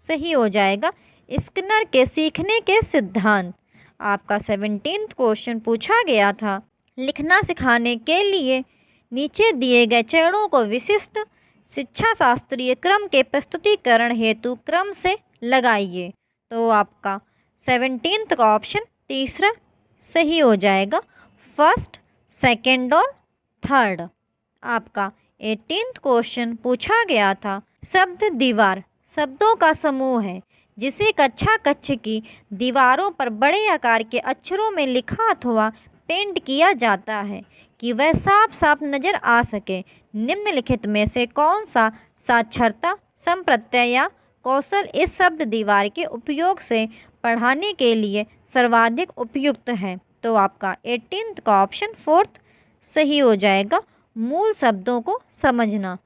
Speaker 1: सही हो जाएगा, स्किनर के सीखने के सिद्धांत। आपका 17th क्वेश्चन पूछा गया था, लिखना सिखाने के लिए नीचे दिए गए चरणों को विशिष्ट शिक्षा शास्त्रीय क्रम के प्रस्तुतिकरण हेतु क्रम से लगाइए। तो आपका 17th का ऑप्शन तीसरा सही हो जाएगा, फर्स्ट, सेकंड और थर्ड। आपका 18th क्वेश्चन पूछा गया था, शब्द दीवार शब्दों का समूह है जिसे कक्षा कक्ष की दीवारों पर बड़े आकार के अक्षरों में लिखा अथवा पेंट किया जाता है कि वह साफ साफ नज़र आ सके। निम्नलिखित में से कौन सा साक्षरता, संप्रत्यय या कौशल इस शब्द दीवार के उपयोग से पढ़ाने के लिए सर्वाधिक उपयुक्त है? तो आपका 18th का ऑप्शन 4th सही हो जाएगा, मूल शब्दों को समझना।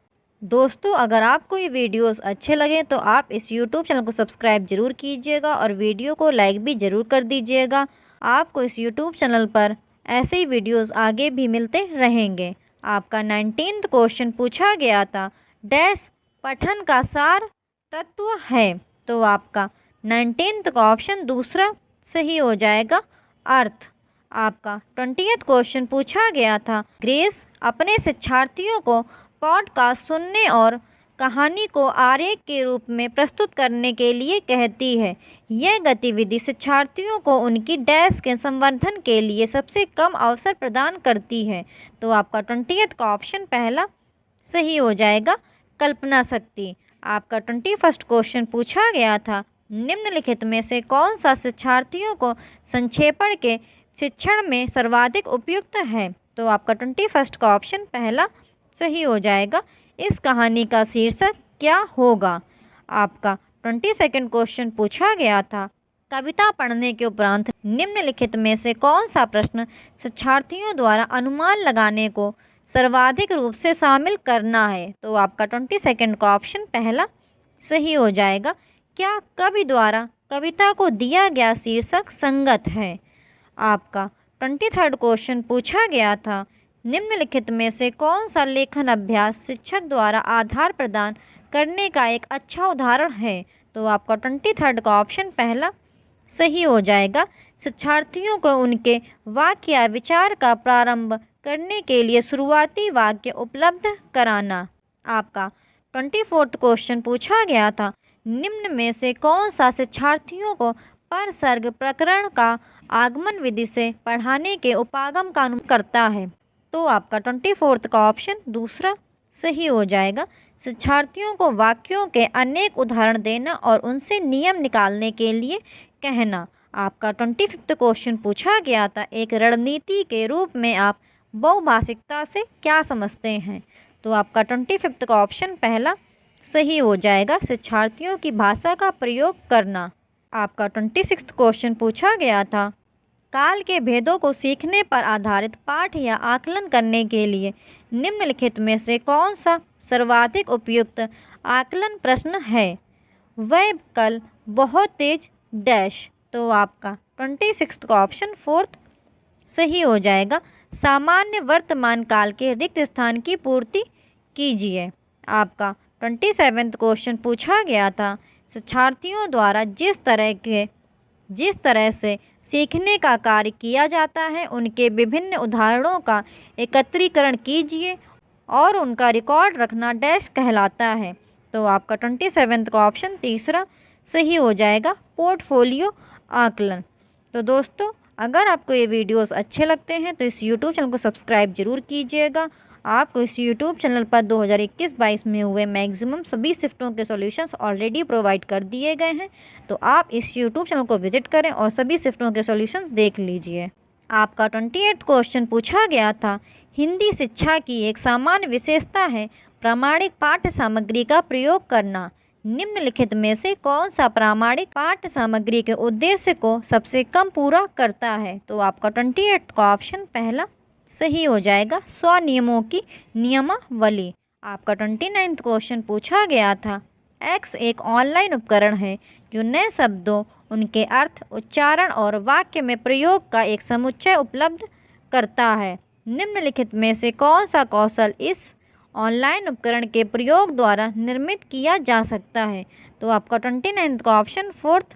Speaker 1: दोस्तों, अगर आपको ये वीडियोस अच्छे लगे तो आप इस YouTube चैनल को सब्सक्राइब जरूर कीजिएगा और वीडियो को लाइक भी ज़रूर कर दीजिएगा। आपको इस YouTube चैनल पर ऐसे ही वीडियोस आगे भी मिलते रहेंगे। आपका 19th क्वेश्चन पूछा गया था, डैश पठन का सार तत्व है? तो आपका 19th का ऑप्शन दूसरा सही हो जाएगा, अर्थ। आपका 20th क्वेश्चन पूछा गया था, ग्रेस अपने शिक्षार्थियों को पॉडकास्ट सुनने और कहानी को आरेख के रूप में प्रस्तुत करने के लिए कहती है। यह गतिविधि शिक्षार्थियों को उनकी डैश के संवर्धन के लिए सबसे कम अवसर प्रदान करती है। तो आपका 20th का ऑप्शन पहला सही हो जाएगा, कल्पना शक्ति। आपका 21st क्वेश्चन पूछा गया था, निम्नलिखित में से कौन सा शिक्षार्थियों को संक्षेपण के शिक्षण में सर्वाधिक उपयुक्त है? तो आपका 21st का ऑप्शन पहला सही हो जाएगा, इस कहानी का शीर्षक क्या होगा? आपका 22nd क्वेश्चन पूछा गया था, कविता पढ़ने के उपरांत निम्नलिखित में से कौन सा प्रश्न शिक्षार्थियों द्वारा अनुमान लगाने को सर्वाधिक रूप से शामिल करना है? तो आपका 22nd का ऑप्शन पहला सही हो जाएगा, क्या कवि द्वारा कविता को दिया गया शीर्षक संगत है? आपका 23rd क्वेश्चन पूछा गया था, निम्नलिखित में से कौन सा लेखन अभ्यास शिक्षक द्वारा आधार प्रदान करने का एक अच्छा उदाहरण है? तो आपका 23rd का ऑप्शन पहला सही हो जाएगा, शिक्षार्थियों को उनके वाक्य या विचार का प्रारंभ करने के लिए शुरुआती वाक्य उपलब्ध कराना। आपका 24th क्वेश्चन पूछा गया था, निम्न में से कौन सा शिक्षार्थियों को परसर्ग प्रकरण का आगमन विधि से पढ़ाने के उपागम का अनुमान करता है? तो आपका 24th का ऑप्शन दूसरा सही हो जाएगा, शिक्षार्थियों को वाक्यों के अनेक उदाहरण देना और उनसे नियम निकालने के लिए कहना। आपका 25th क्वेश्चन पूछा गया था, एक रणनीति के रूप में आप बहुभाषिकता से क्या समझते हैं? तो आपका 25th का ऑप्शन पहला सही हो जाएगा, शिक्षार्थियों की भाषा का प्रयोग करना। आपका 26th क्वेश्चन पूछा गया था, काल के भेदों को सीखने पर आधारित पाठ या आकलन करने के लिए निम्नलिखित में से कौन सा सर्वाधिक उपयुक्त आकलन प्रश्न है? वह कल बहुत तेज डैश। तो आपका 26th का ऑप्शन 4th सही हो जाएगा, सामान्य वर्तमान काल के रिक्त स्थान की पूर्ति कीजिए। आपका 27th क्वेश्चन पूछा गया था, शिक्षार्थियों द्वारा जिस तरह से सीखने का कार्य किया जाता है उनके विभिन्न उदाहरणों का एकत्रीकरण कीजिए और उनका रिकॉर्ड रखना डैश कहलाता है। तो आपका 27th का ऑप्शन तीसरा सही हो जाएगा, पोर्टफोलियो आकलन। तो दोस्तों, अगर आपको ये वीडियोस अच्छे लगते हैं तो इस YouTube चैनल को सब्सक्राइब जरूर कीजिएगा। आपको इस YouTube चैनल पर 2021-22 में हुए मैक्सिमम सभी शिफ्टों के सॉल्यूशंस ऑलरेडी प्रोवाइड कर दिए गए हैं, तो आप इस YouTube चैनल को विजिट करें और सभी शिफ्टों के सॉल्यूशंस देख लीजिए। आपका 28th क्वेश्चन पूछा गया था, हिंदी शिक्षा की एक सामान्य विशेषता है प्रामाणिक पाठ्य सामग्री का प्रयोग करना। निम्नलिखित में से कौन सा प्रामाणिक पाठ्य सामग्री के उद्देश्य को सबसे कम पूरा करता है? तो आपका 28th का ऑप्शन पहला सही हो जाएगा, स्वनियमों की नियमावली। आपका 29th क्वेश्चन पूछा गया था, एक्स एक ऑनलाइन उपकरण है जो नए शब्दों, उनके अर्थ, उच्चारण और वाक्य में प्रयोग का एक समुच्चय उपलब्ध करता है। निम्नलिखित में से कौन सा कौशल इस ऑनलाइन उपकरण के प्रयोग द्वारा निर्मित किया जा सकता है? तो आपका 29th का ऑप्शन 4th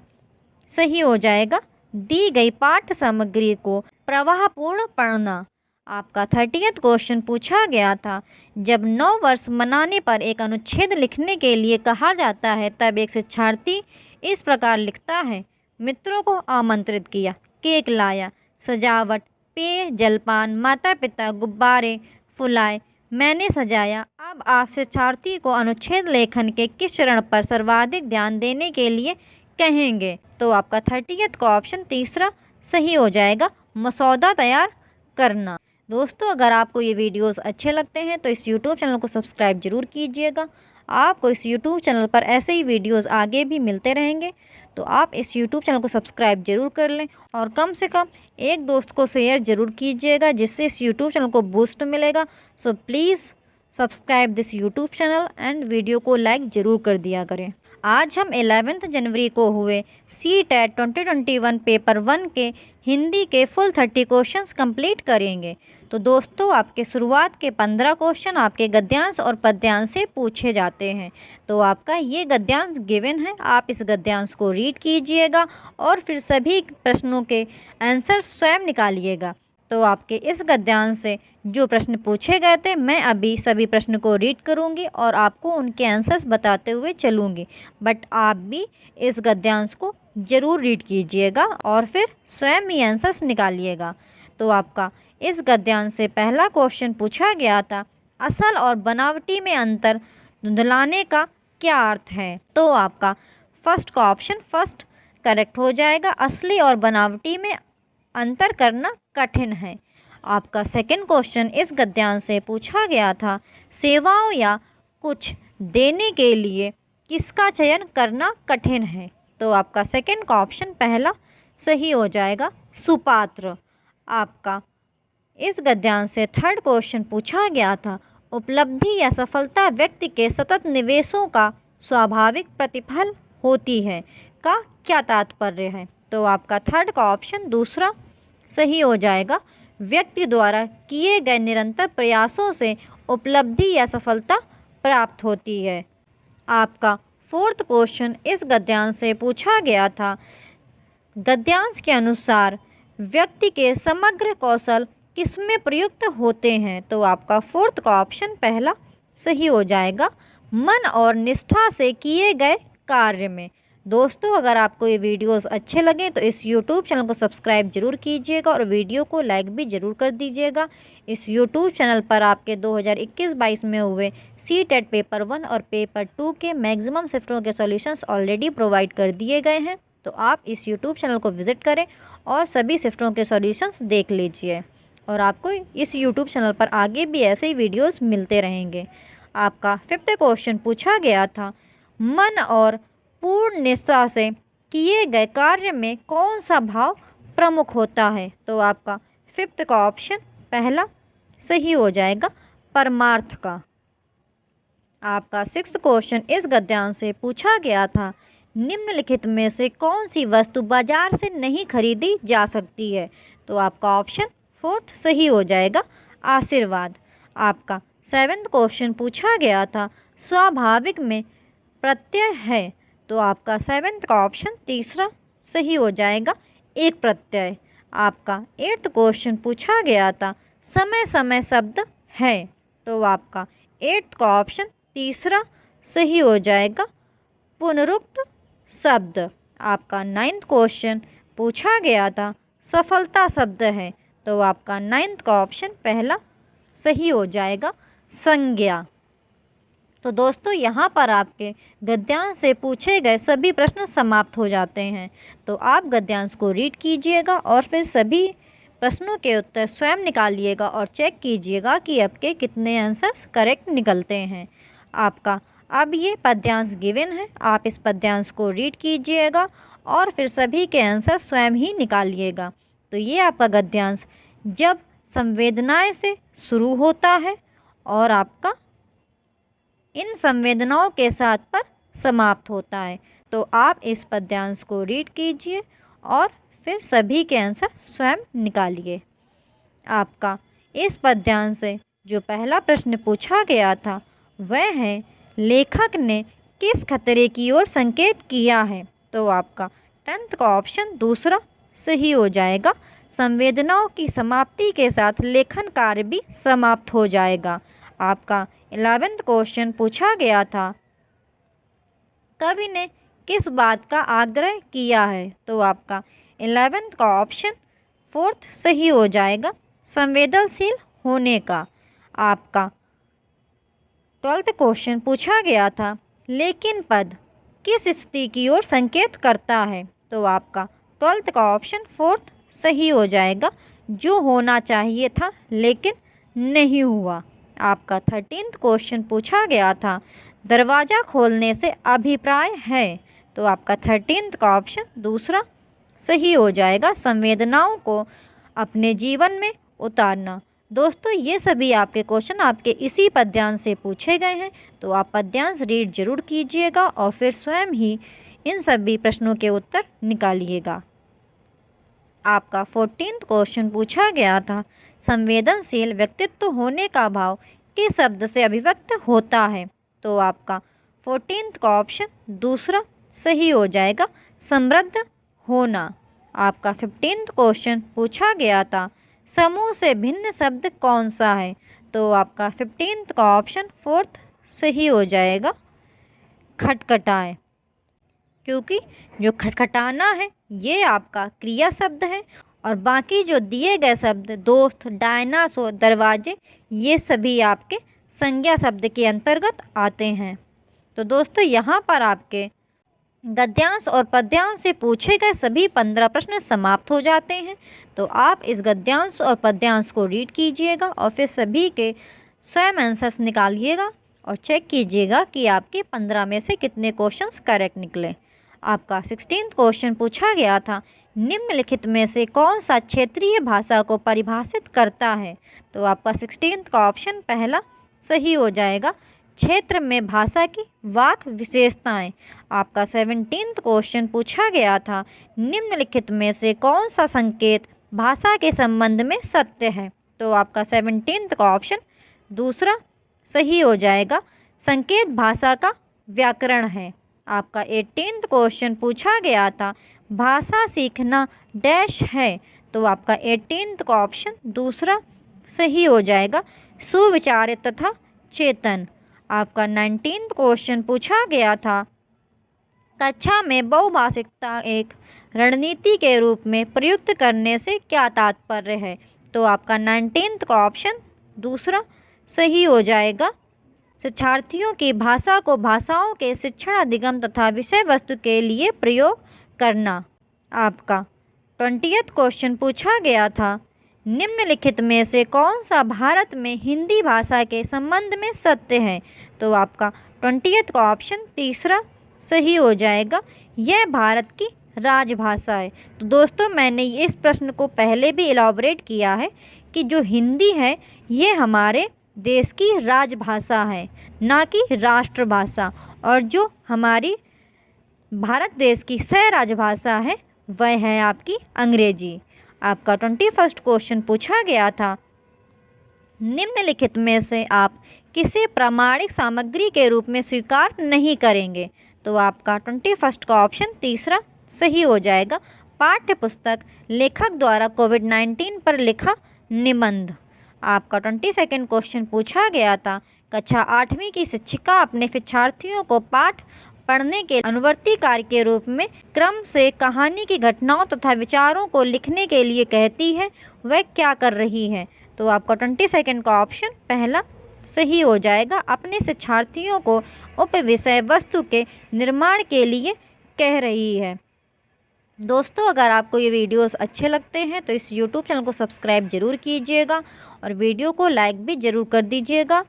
Speaker 1: सही हो जाएगा, दी गई पाठ्य सामग्री को प्रवाहपूर्ण पढ़ना। आपका 30th क्वेश्चन पूछा गया था, जब 9 वर्ष मनाने पर एक अनुच्छेद लिखने के लिए कहा जाता है तब एक शिक्षार्थी इस प्रकार लिखता है, मित्रों को आमंत्रित किया, केक लाया, सजावट, पेय, जलपान, माता पिता, गुब्बारे फुलाए, मैंने सजाया। अब आप शिक्षार्थी को अनुच्छेद लेखन के किस चरण पर सर्वाधिक ध्यान देने के लिए कहेंगे? तो आपका 30th का ऑप्शन तीसरा सही हो जाएगा, मसौदा तैयार करना। दोस्तों, अगर आपको ये वीडियोस अच्छे लगते हैं तो इस यूट्यूब चैनल को सब्सक्राइब ज़रूर कीजिएगा। आपको इस यूट्यूब चैनल पर ऐसे ही वीडियोस आगे भी मिलते रहेंगे, तो आप इस यूट्यूब चैनल को सब्सक्राइब ज़रूर कर लें और कम से कम एक दोस्त को शेयर ज़रूर कीजिएगा, जिससे इस यूट्यूब चैनल को बूस्ट मिलेगा। So please subscribe this YouTube channel and video को लाइक ज़रूर कर दिया करें। आज हम 11 जनवरी को हुए CTET 2021 पेपर 1 के हिंदी के फुल 30 क्वेश्चंस कंप्लीट करेंगे। तो दोस्तों, आपके शुरुआत के 15 क्वेश्चन आपके गद्यांश और पद्यांश से पूछे जाते हैं। तो आपका ये गद्यांश गिवन है, आप इस गद्यांश को रीड कीजिएगा और फिर सभी प्रश्नों के आंसर स्वयं निकालिएगा। तो आपके इस गद्यांश से जो प्रश्न पूछे गए थे, मैं अभी सभी प्रश्न को रीड करूंगी और आपको उनके आंसर्स बताते हुए चलूंगी, बट आप भी इस गद्यांश को ज़रूर रीड कीजिएगा और फिर स्वयं ही आंसर्स निकालिएगा। तो आपका इस गद्यांश से पहला क्वेश्चन पूछा गया था, असल और बनावटी में अंतर धुंधलाने का क्या अर्थ है। तो आपका फर्स्ट का ऑप्शन फर्स्ट करेक्ट हो जाएगा, असली और बनावटी में अंतर करना कठिन है। आपका सेकंड क्वेश्चन इस गद्यांश से पूछा गया था, सेवाओं या कुछ देने के लिए किसका चयन करना कठिन है। तो आपका सेकंड का ऑप्शन पहला सही हो जाएगा, सुपात्र। आपका इस गद्यांश से थर्ड क्वेश्चन पूछा गया था, उपलब्धि या सफलता व्यक्ति के सतत निवेशों का स्वाभाविक प्रतिफल होती है का क्या तात्पर्य है। तो आपका थर्ड का ऑप्शन दूसरा सही हो जाएगा, व्यक्ति द्वारा किए गए निरंतर प्रयासों से उपलब्धि या सफलता प्राप्त होती है। आपका फोर्थ क्वेश्चन इस गद्यांश से पूछा गया था, गद्यांश के अनुसार व्यक्ति के समग्र कौशल किसमें प्रयुक्त होते हैं। तो आपका फोर्थ का ऑप्शन पहला सही हो जाएगा, मन और निष्ठा से किए गए कार्य में। दोस्तों, अगर आपको ये वीडियोस अच्छे लगें तो इस यूट्यूब चैनल को सब्सक्राइब ज़रूर कीजिएगा और वीडियो को लाइक भी ज़रूर कर दीजिएगा। इस यूट्यूब चैनल पर आपके 2021-22 में हुए CTET पेपर 1 और पेपर 2 के मैक्सिमम शिफ्टों के सॉल्यूशंस ऑलरेडी प्रोवाइड कर दिए गए हैं। तो आप इस यूट्यूब चैनल को विज़िट करें और सभी शिफ्टों के सॉल्यूशंस देख लीजिए और आपको इस यूट्यूब चैनल पर आगे भी ऐसे ही वीडियोज़ मिलते रहेंगे। आपका फिफ्थ क्वेश्चन पूछा गया था, मन और पूर्ण निष्ठा से किए गए कार्य में कौन सा भाव प्रमुख होता है। तो आपका फिफ्थ का ऑप्शन पहला सही हो जाएगा, परमार्थ का। आपका सिक्स्थ क्वेश्चन इस गद्यांश से पूछा गया था, निम्नलिखित में से कौन सी वस्तु बाजार से नहीं खरीदी जा सकती है। तो आपका ऑप्शन फोर्थ सही हो जाएगा, आशीर्वाद। आपका सेवेंथ क्वेश्चन पूछा गया था, स्वाभाविक में प्रत्यय है। तो आपका सेवेंथ का ऑप्शन तीसरा सही हो जाएगा, एक प्रत्यय। आपका एट्थ क्वेश्चन पूछा गया था, समय समय शब्द है। तो आपका एट्थ का ऑप्शन तीसरा सही हो जाएगा, पुनरुक्त शब्द। आपका नाइन्थ क्वेश्चन पूछा गया था, सफलता शब्द है। तो आपका नाइन्थ का ऑप्शन पहला सही हो जाएगा, संज्ञा। तो दोस्तों, यहाँ पर आपके गद्यांश से पूछे गए सभी प्रश्न समाप्त हो जाते हैं। तो आप गद्यांश को रीड कीजिएगा और फिर सभी प्रश्नों के उत्तर स्वयं निकालिएगा और चेक कीजिएगा कि आपके कितने आंसर्स करेक्ट निकलते हैं। आपका अब ये पद्यांश गिवन है, आप इस पद्यांश को रीड कीजिएगा और फिर सभी के आंसर स्वयं ही निकालिएगा। तो ये आपका गद्यांश जब संवेदनाएं से शुरू होता है और आपका इन संवेदनाओं के साथ पर समाप्त होता है। तो आप इस पद्यांश को रीड कीजिए और फिर सभी के आंसर स्वयं निकालिए। आपका इस पद्यांश से जो पहला प्रश्न पूछा गया था वह है, लेखक ने किस खतरे की ओर संकेत किया है। तो आपका 10th का ऑप्शन दूसरा सही हो जाएगा, संवेदनाओं की समाप्ति के साथ लेखन कार्य भी समाप्त हो जाएगा। आपका 11th क्वेश्चन पूछा गया था, कवि ने किस बात का आग्रह किया है। तो आपका 11th का ऑप्शन फोर्थ सही हो जाएगा, संवेदनशील होने का। आपका 12th क्वेश्चन पूछा गया था, लेकिन पद किस स्थिति की ओर संकेत करता है। तो आपका 12th का ऑप्शन फोर्थ सही हो जाएगा, जो होना चाहिए था लेकिन नहीं हुआ। आपका 13th क्वेश्चन पूछा गया था, दरवाज़ा खोलने से अभिप्राय है। तो आपका 13th का ऑप्शन दूसरा सही हो जाएगा, संवेदनाओं को अपने जीवन में उतारना। दोस्तों, ये सभी आपके क्वेश्चन आपके इसी पद्यांश से पूछे गए हैं, तो आप पद्यांश रीड जरूर कीजिएगा और फिर स्वयं ही इन सभी प्रश्नों के उत्तर निकालिएगा। आपका 14th क्वेश्चन पूछा गया था, संवेदनशील व्यक्तित्व होने का भाव किस शब्द से अभिव्यक्त होता है। तो आपका 14th का ऑप्शन दूसरा सही हो जाएगा, समृद्ध होना। आपका 15th क्वेश्चन पूछा गया था, समूह से भिन्न शब्द कौन सा है। तो आपका 15th का ऑप्शन फोर्थ सही हो जाएगा, खटखटाए, क्योंकि जो खटखटाना है ये आपका क्रिया शब्द है और बाकी जो दिए गए शब्द दोस्त, डायनासोर, दरवाजे, ये सभी आपके संज्ञा शब्द के अंतर्गत आते हैं। तो दोस्तों, यहाँ पर आपके गद्यांश और पद्यांश से पूछे गए सभी 15 प्रश्न समाप्त हो जाते हैं। तो आप इस गद्यांश और पद्यांश को रीड कीजिएगा और फिर सभी के स्वयं आंसर्स निकालिएगा और चेक कीजिएगा कि आपके 15 में से कितने क्वेश्चंस करेक्ट निकले। आपका 16th क्वेश्चन पूछा गया था, निम्नलिखित में से कौन सा क्षेत्रीय भाषा को परिभाषित करता है। तो आपका 16th का ऑप्शन पहला सही हो जाएगा, क्षेत्र में भाषा की वाक विशेषताएं। आपका 17th क्वेश्चन पूछा गया था, निम्नलिखित में से कौन सा संकेत भाषा के संबंध में सत्य है। तो आपका 17th का ऑप्शन दूसरा सही हो जाएगा, संकेत भाषा का व्याकरण है। आपका 18th क्वेश्चन पूछा गया था, भाषा सीखना डैश है। तो आपका 18th का ऑप्शन दूसरा सही हो जाएगा, सुविचारित तथा चेतन। आपका 19th क्वेश्चन पूछा गया था, कक्षा में बहुभाषिकता एक रणनीति के रूप में प्रयुक्त करने से क्या तात्पर्य है। तो आपका 19th का ऑप्शन दूसरा सही हो जाएगा, शिक्षार्थियों की भाषा को भाषाओं के शिक्षण अधिगम तथा विषय वस्तु के लिए प्रयोग करना। आपका 20th क्वेश्चन पूछा गया था, निम्नलिखित में से कौन सा भारत में हिंदी भाषा के संबंध में सत्य है। तो आपका 20th का ऑप्शन तीसरा सही हो जाएगा, यह भारत की राजभाषा है। तो दोस्तों, मैंने इस प्रश्न को पहले भी इलाबोरेट किया है कि जो हिंदी है ये हमारे देश की राजभाषा है, ना कि राष्ट्रभाषा, और जो हमारी भारत देश की सह राजभाषा है वह है आपकी अंग्रेजी। आपका 21st क्वेश्चन पूछा गया था, निम्नलिखित में से आप किसे प्रामाणिक सामग्री के रूप में स्वीकार नहीं करेंगे। तो आपका 21st का ऑप्शन तीसरा सही हो जाएगा, पाठ्य पुस्तक, लेखक द्वारा कोविड-19 पर लिखा निबंध। आपका 22nd क्वेश्चन पूछा गया था, कक्षा 8वीं की शिक्षिका अपने शिक्षार्थियों को पाठ पढ़ने के अनुवर्ती कार्य के रूप में क्रम से कहानी की घटनाओं तथा विचारों को लिखने के लिए कहती है, वह क्या कर रही है। तो आपका 22nd का ऑप्शन पहला सही हो जाएगा, अपने शिक्षार्थियों को उप विषय वस्तु के निर्माण के लिए कह रही है। दोस्तों, अगर आपको ये वीडियोस अच्छे लगते हैं तो इस YouTube चैनल को सब्सक्राइब ज़रूर कीजिएगा और वीडियो को लाइक भी ज़रूर कर दीजिएगा।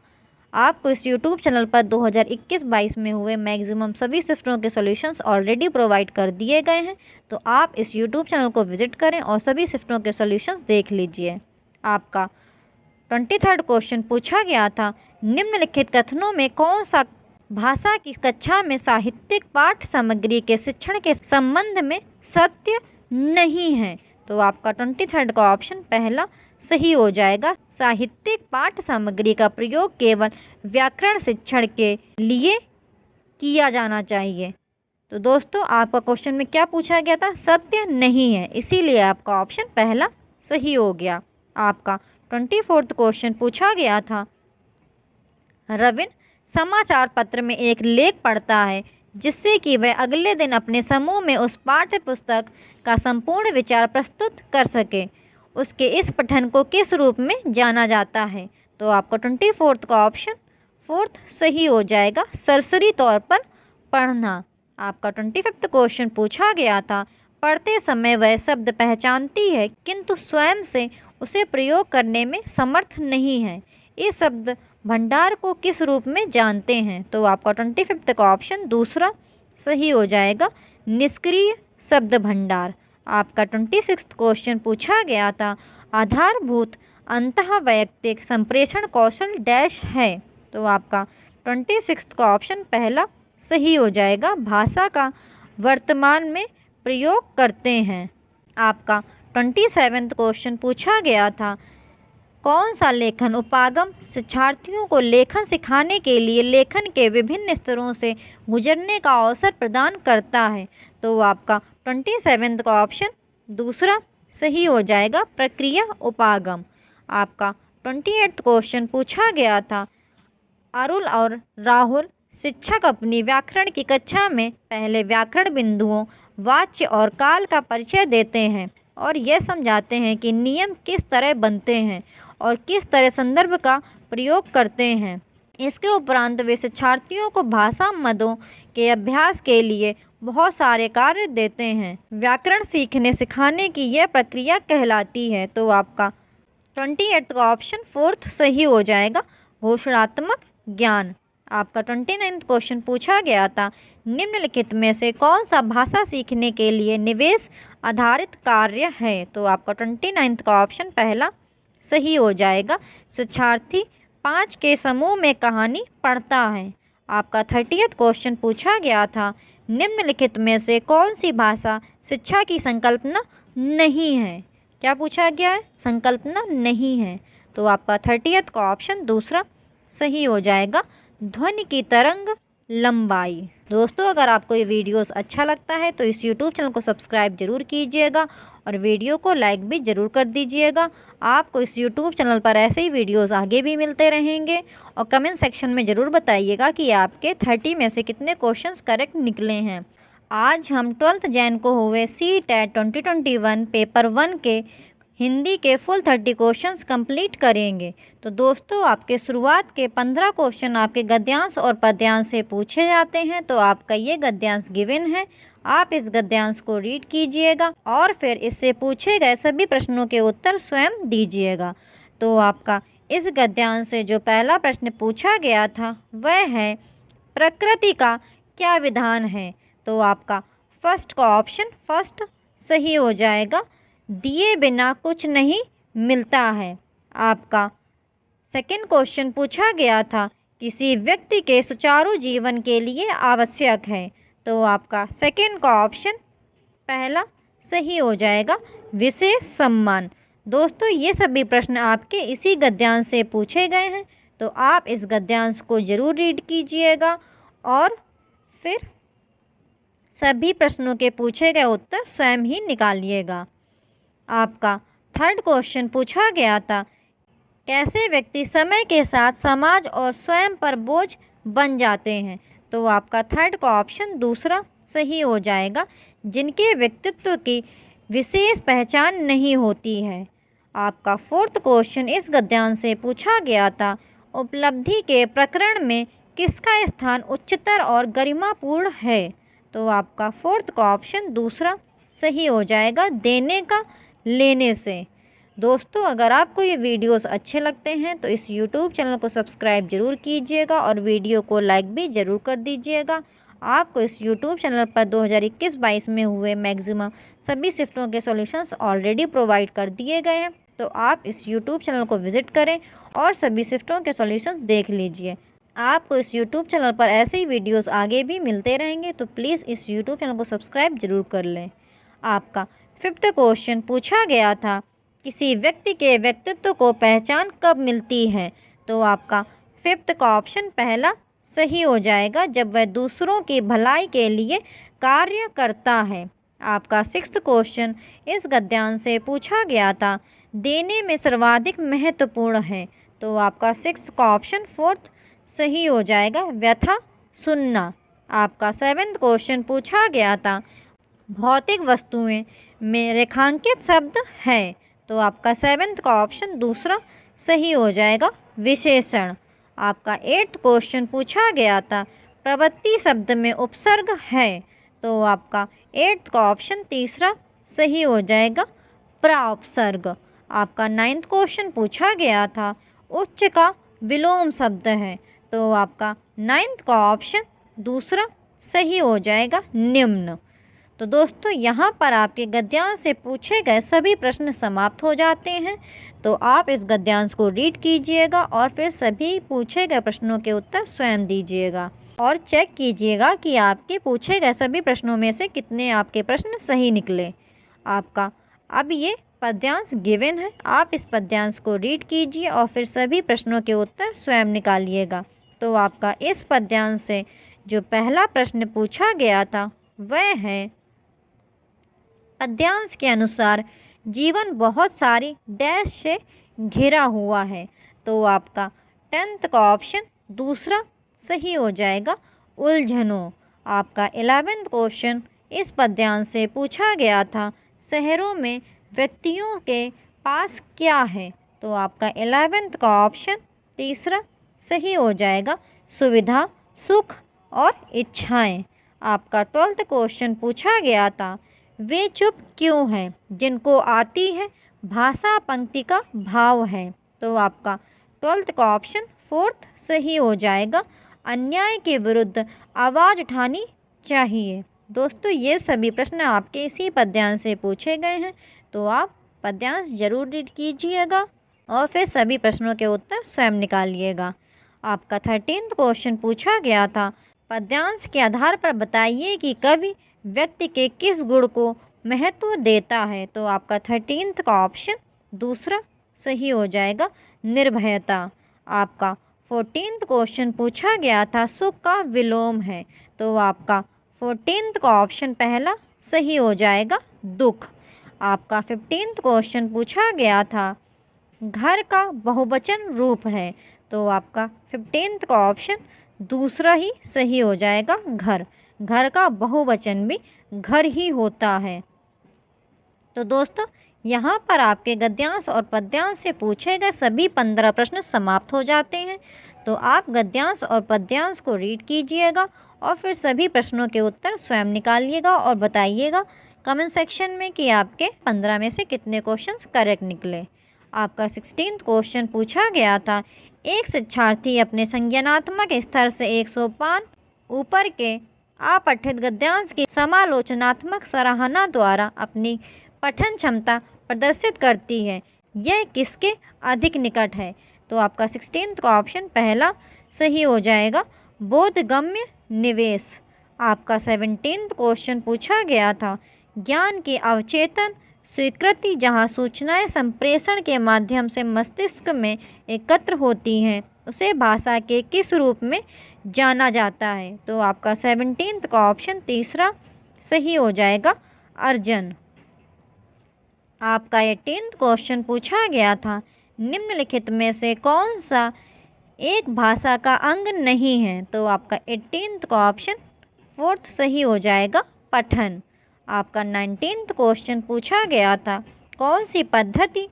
Speaker 1: आपको इस YouTube चैनल पर 2021-22 में हुए मैक्सिमम सभी शिफ्टों के सॉल्यूशंस ऑलरेडी प्रोवाइड कर दिए गए हैं, तो आप इस YouTube चैनल को विज़िट करें और सभी शिफ्टों के सॉल्यूशंस देख लीजिए। आपका 23rd क्वेश्चन पूछा गया था, निम्नलिखित कथनों में कौन सा भाषा की कक्षा में साहित्यिक पाठ्य सामग्री के शिक्षण के संबंध में सत्य नहीं है। तो आपका 23rd का ऑप्शन पहला सही हो जाएगा, साहित्यिक पाठ्य सामग्री का प्रयोग केवल व्याकरण शिक्षण के लिए किया जाना चाहिए। तो दोस्तों, आपका क्वेश्चन में क्या पूछा गया था, सत्य नहीं है, इसीलिए आपका ऑप्शन पहला सही हो गया। आपका 24th क्वेश्चन पूछा गया था, रविन समाचार पत्र में एक लेख पढ़ता है जिससे कि वह अगले दिन अपने समूह में उस पाठ्य पुस्तक का संपूर्ण विचार प्रस्तुत कर सके, उसके इस पठन को किस रूप में जाना जाता है। तो आपका 24th का ऑप्शन फोर्थ सही हो जाएगा, सरसरी तौर पर पढ़ना। आपका 25th क्वेश्चन पूछा गया था, पढ़ते समय वह शब्द पहचानती है किंतु स्वयं से उसे प्रयोग करने में समर्थ नहीं है। इस शब्द भंडार को किस रूप में जानते हैं? तो आपका 25 का ऑप्शन दूसरा सही हो जाएगा, निष्क्रिय शब्द भंडार। आपका 26 क्वेश्चन पूछा गया था, आधारभूत अंतः वैयक्तिक संप्रेषण कौशल डैश है। तो आपका 26 का ऑप्शन पहला सही हो जाएगा, भाषा का वर्तमान में प्रयोग करते हैं। आपका 27 क्वेश्चन पूछा गया था, कौन सा लेखन उपागम शिक्षार्थियों को लेखन सिखाने के लिए लेखन के विभिन्न स्तरों से गुजरने का अवसर प्रदान करता है? तो आपका 27 का ऑप्शन दूसरा सही हो जाएगा, प्रक्रिया उपागम। आपका 28 क्वेश्चन पूछा गया था, अरुल और राहुल शिक्षक अपनी व्याकरण की कक्षा में पहले व्याकरण बिंदुओं, वाच्य और काल का परिचय देते हैं और यह समझाते हैं कि नियम किस तरह बनते हैं और किस तरह संदर्भ का प्रयोग करते हैं। इसके उपरांत वे शिक्षार्थियों को भाषा मदों के अभ्यास के लिए बहुत सारे कार्य देते हैं। व्याकरण सीखने सिखाने की यह प्रक्रिया कहलाती है। तो आपका 28 का ऑप्शन फोर्थ सही हो जाएगा, घोषणात्मक ज्ञान। आपका 29 क्वेश्चन पूछा गया था, निम्नलिखित में से कौन सा भाषा सीखने के लिए निवेश आधारित कार्य है? तो आपका 29 का ऑप्शन पहला सही हो जाएगा, शिक्षार्थी 5 के समूह में कहानी पढ़ता है। आपका 30 क्वेश्चन पूछा गया था, निम्नलिखित में से कौन सी भाषा शिक्षा की संकल्पना नहीं है? क्या पूछा गया है? संकल्पना नहीं है। तो आपका 30 का ऑप्शन दूसरा सही हो जाएगा, ध्वनि की तरंग लंबाई। दोस्तों, अगर आपको ये वीडियोस अच्छा लगता है तो इस YouTube चैनल को सब्सक्राइब जरूर कीजिएगा और वीडियो को लाइक भी ज़रूर कर दीजिएगा। आपको इस YouTube चैनल पर ऐसे ही वीडियोस आगे भी मिलते रहेंगे और कमेंट सेक्शन में ज़रूर बताइएगा कि आपके 30 में से कितने क्वेश्चंस करेक्ट निकले हैं। आज हम 12th जैन को हुए CTET 2021 पेपर 1 के हिंदी के फुल 30 क्वेश्चंस कंप्लीट करेंगे। तो दोस्तों, आपके शुरुआत के 15 क्वेश्चन आपके गद्यांश और पद्यांश से पूछे जाते हैं। तो आपका ये गद्यांश गिवन है, आप इस गद्यांश को रीड कीजिएगा और फिर इससे पूछे गए सभी प्रश्नों के उत्तर स्वयं दीजिएगा। तो आपका इस गद्यांश से जो पहला प्रश्न पूछा गया था वह है, प्रकृति का क्या विधान है? तो आपका फर्स्ट का ऑप्शन फर्स्ट सही हो जाएगा, दिए बिना कुछ नहीं मिलता है। आपका सेकंड क्वेश्चन पूछा गया था, किसी व्यक्ति के सुचारू जीवन के लिए आवश्यक है। तो आपका सेकंड का ऑप्शन पहला सही हो जाएगा, विशेष सम्मान। दोस्तों, ये सभी प्रश्न आपके इसी गद्यांश से पूछे गए हैं। तो आप इस गद्यांश को ज़रूर रीड कीजिएगा और फिर सभी प्रश्नों के पूछे गए उत्तर स्वयं ही निकालिएगा। आपका थर्ड क्वेश्चन पूछा गया था, कैसे व्यक्ति समय के साथ समाज और स्वयं पर बोझ बन जाते हैं? तो आपका थर्ड का ऑप्शन दूसरा सही हो जाएगा, जिनके व्यक्तित्व की विशेष पहचान नहीं होती है। आपका फोर्थ क्वेश्चन इस गद्यांश से पूछा गया था, उपलब्धि के प्रकरण में किसका स्थान उच्चतर और गरिमापूर्ण है? तो आपका फोर्थ का ऑप्शन दूसरा सही हो जाएगा, देने का लेने से। दोस्तों, अगर आपको ये वीडियोस अच्छे लगते हैं तो इस YouTube चैनल को सब्सक्राइब जरूर कीजिएगा और वीडियो को लाइक भी ज़रूर कर दीजिएगा। आपको इस YouTube चैनल पर 2021-22 में हुए मैक्सिमम सभी शिफ्टों के सॉल्यूशंस ऑलरेडी प्रोवाइड कर दिए गए हैं। तो आप इस YouTube चैनल को विज़िट करें और सभी शिफ्टों के सॉल्यूशंस देख लीजिए। आपको इस YouTube चैनल पर ऐसे ही वीडियोस आगे भी मिलते रहेंगे, तो प्लीज़ इस YouTube चैनल को सब्सक्राइब जरूर कर लें। आपका फिफ्थ क्वेश्चन पूछा गया था, किसी व्यक्ति के व्यक्तित्व को पहचान कब मिलती है? तो आपका फिफ्थ का ऑप्शन पहला सही हो जाएगा, जब वह दूसरों की भलाई के लिए कार्य करता है। आपका सिक्स्थ क्वेश्चन इस गद्यांश से पूछा गया था, देने में सर्वाधिक महत्वपूर्ण है। तो आपका सिक्स्थ का ऑप्शन फोर्थ सही हो जाएगा, व्यथा सुनना। आपका सेवेंथ क्वेश्चन पूछा गया था, भौतिक वस्तुएं में रेखांकित शब्द है। तो आपका सेवेंथ का ऑप्शन दूसरा सही हो जाएगा, विशेषण। आपका एट्थ क्वेश्चन पूछा गया था, प्रवृत्ति शब्द में उपसर्ग है। तो आपका एट्थ का ऑप्शन तीसरा सही हो जाएगा, प्राउपसर्ग। आपका 9th क्वेश्चन पूछा गया था उच्च का विलोम शब्द है, तो आपका 9th का ऑप्शन दूसरा सही हो जाएगा निम्न। तो दोस्तों यहाँ पर आपके गद्यांश से पूछे गए सभी प्रश्न समाप्त हो जाते हैं। तो आप इस गद्यांश को रीड कीजिएगा और फिर सभी पूछे गए प्रश्नों के उत्तर स्वयं दीजिएगा और चेक कीजिएगा कि आपके पूछे गए सभी प्रश्नों में से कितने आपके प्रश्न सही निकले। आपका अब ये पद्यांश गिवन है, आप इस पद्यांश को रीड कीजिए और फिर सभी प्रश्नों के उत्तर स्वयं निकालिएगा। तो आपका इस पद्यांश से जो पहला प्रश्न पूछा गया था वह है, पद्यांश के अनुसार जीवन बहुत सारी डैश से घिरा हुआ है, तो आपका 10th का ऑप्शन दूसरा सही हो जाएगा उलझनों। आपका 11th क्वेश्चन इस पद्यांश से पूछा गया था, शहरों में व्यक्तियों के पास क्या है, तो आपका 11th का ऑप्शन तीसरा सही हो जाएगा सुविधा, सुख और इच्छाएं। आपका 12th क्वेश्चन पूछा गया था, वे चुप क्यों हैं जिनको आती है भाषा पंक्ति का भाव है, तो आपका 12th का ऑप्शन 4th सही हो जाएगा अन्याय के विरुद्ध आवाज़ उठानी चाहिए। दोस्तों ये सभी प्रश्न आपके इसी पद्यांश से पूछे गए हैं, तो आप पद्यांश जरूर रीड कीजिएगा और फिर सभी प्रश्नों के उत्तर स्वयं निकालिएगा। आपका 13th क्वेश्चन पूछा गया था, पद्यांश के आधार पर बताइए कि कवि व्यक्ति के किस गुण को महत्व देता है, तो आपका 13th का ऑप्शन दूसरा सही हो जाएगा निर्भयता। आपका 14th क्वेश्चन पूछा गया था, सुख का विलोम है, तो आपका 14th का ऑप्शन पहला सही हो जाएगा दुख। आपका 15th क्वेश्चन पूछा गया था, घर का बहुवचन रूप है, तो आपका 15th का ऑप्शन दूसरा ही सही हो जाएगा घर। घर का बहुवचन भी घर ही होता है। तो दोस्तों यहाँ पर आपके गद्यांश और पद्यांश से पूछे गए सभी 15 प्रश्न समाप्त हो जाते हैं। तो आप गद्यांश और पद्यांश को रीड कीजिएगा और फिर सभी प्रश्नों के उत्तर स्वयं निकालिएगा और बताइएगा कमेंट सेक्शन में कि आपके 15 में से कितने क्वेश्चंस करेक्ट निकले। आपका 16th क्वेश्चन पूछा गया था, एक शिक्षार्थी अपने संज्ञानात्मक स्तर से 105 ऊपर के अपठित गद्यांश की समालोचनात्मक सराहना द्वारा अपनी पठन क्षमता प्रदर्शित करती है, यह किसके अधिक निकट है, तो आपका 16th का ऑप्शन पहला सही हो जाएगा बोधगम्य निवेश। आपका 17th क्वेश्चन पूछा गया था, ज्ञान की अवचेतन स्वीकृति जहाँ सूचनाएं संप्रेषण के माध्यम से मस्तिष्क में एकत्र होती हैं उसे भाषा के किस रूप में जाना जाता है, तो आपका 17th का ऑप्शन तीसरा सही हो जाएगा अर्जन। आपका 18th क्वेश्चन पूछा गया था, निम्नलिखित में से कौन सा एक भाषा का अंग नहीं है, तो आपका 18th का ऑप्शन 4th सही हो जाएगा पठन। आपका 19th क्वेश्चन पूछा गया था, कौन सी पद्धति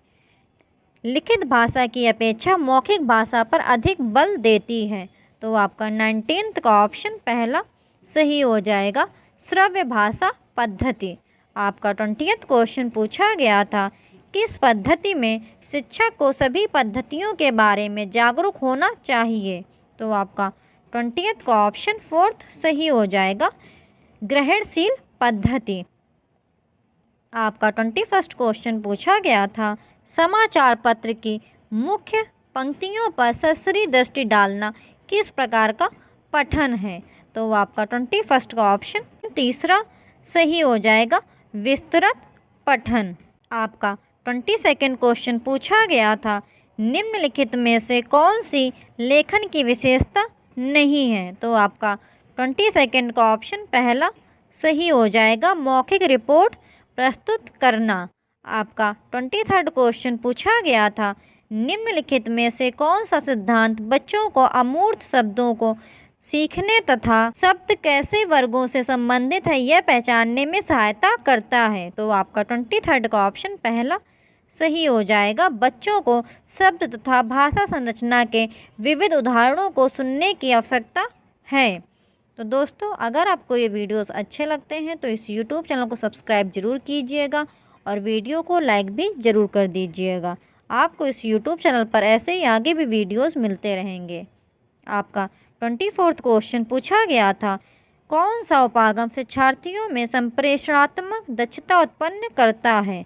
Speaker 1: लिखित भाषा की अपेक्षा मौखिक भाषा पर अधिक बल देती है, तो आपका 19th का ऑप्शन पहला सही हो जाएगा श्रव्य भाषा पद्धति। आपका 20th क्वेश्चन पूछा गया था, किस पद्धति में शिक्षक को सभी पद्धतियों के बारे में जागरूक होना चाहिए, तो आपका 20th का ऑप्शन 4th सही हो जाएगा ग्रहणशील पद्धति। आपका 21st क्वेश्चन पूछा गया था, समाचार पत्र की मुख्य पंक्तियों पर सरसरी दृष्टि डालना किस प्रकार का पठन है, तो आपका 21st का ऑप्शन तीसरा सही हो जाएगा विस्तृत पठन। आपका 22nd क्वेश्चन पूछा गया था, निम्नलिखित में से कौन सी लेखन की विशेषता नहीं है, तो आपका 22nd का ऑप्शन पहला सही हो जाएगा मौखिक रिपोर्ट प्रस्तुत करना। आपका 23rd क्वेश्चन पूछा गया था, निम्नलिखित में से कौन सा सिद्धांत बच्चों को अमूर्त शब्दों को सीखने तथा शब्द कैसे वर्गों से संबंधित है यह पहचानने में सहायता करता है, तो आपका 23rd का ऑप्शन पहला सही हो जाएगा बच्चों को शब्द तथा भाषा संरचना के विविध उदाहरणों को सुनने की आवश्यकता है। तो दोस्तों अगर आपको ये वीडियोस अच्छे लगते हैं तो इस YouTube चैनल को सब्सक्राइब ज़रूर कीजिएगा और वीडियो को लाइक भी ज़रूर कर दीजिएगा। आपको इस यूट्यूब चैनल पर ऐसे ही आगे भी वीडियोस मिलते रहेंगे। आपका 24वां क्वेश्चन पूछा गया था, कौन सा उपागम शिक्षार्थियों में संप्रेषणात्मक दक्षता उत्पन्न करता है?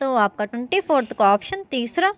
Speaker 1: तो आपका 24वां का ऑप्शन तीसरा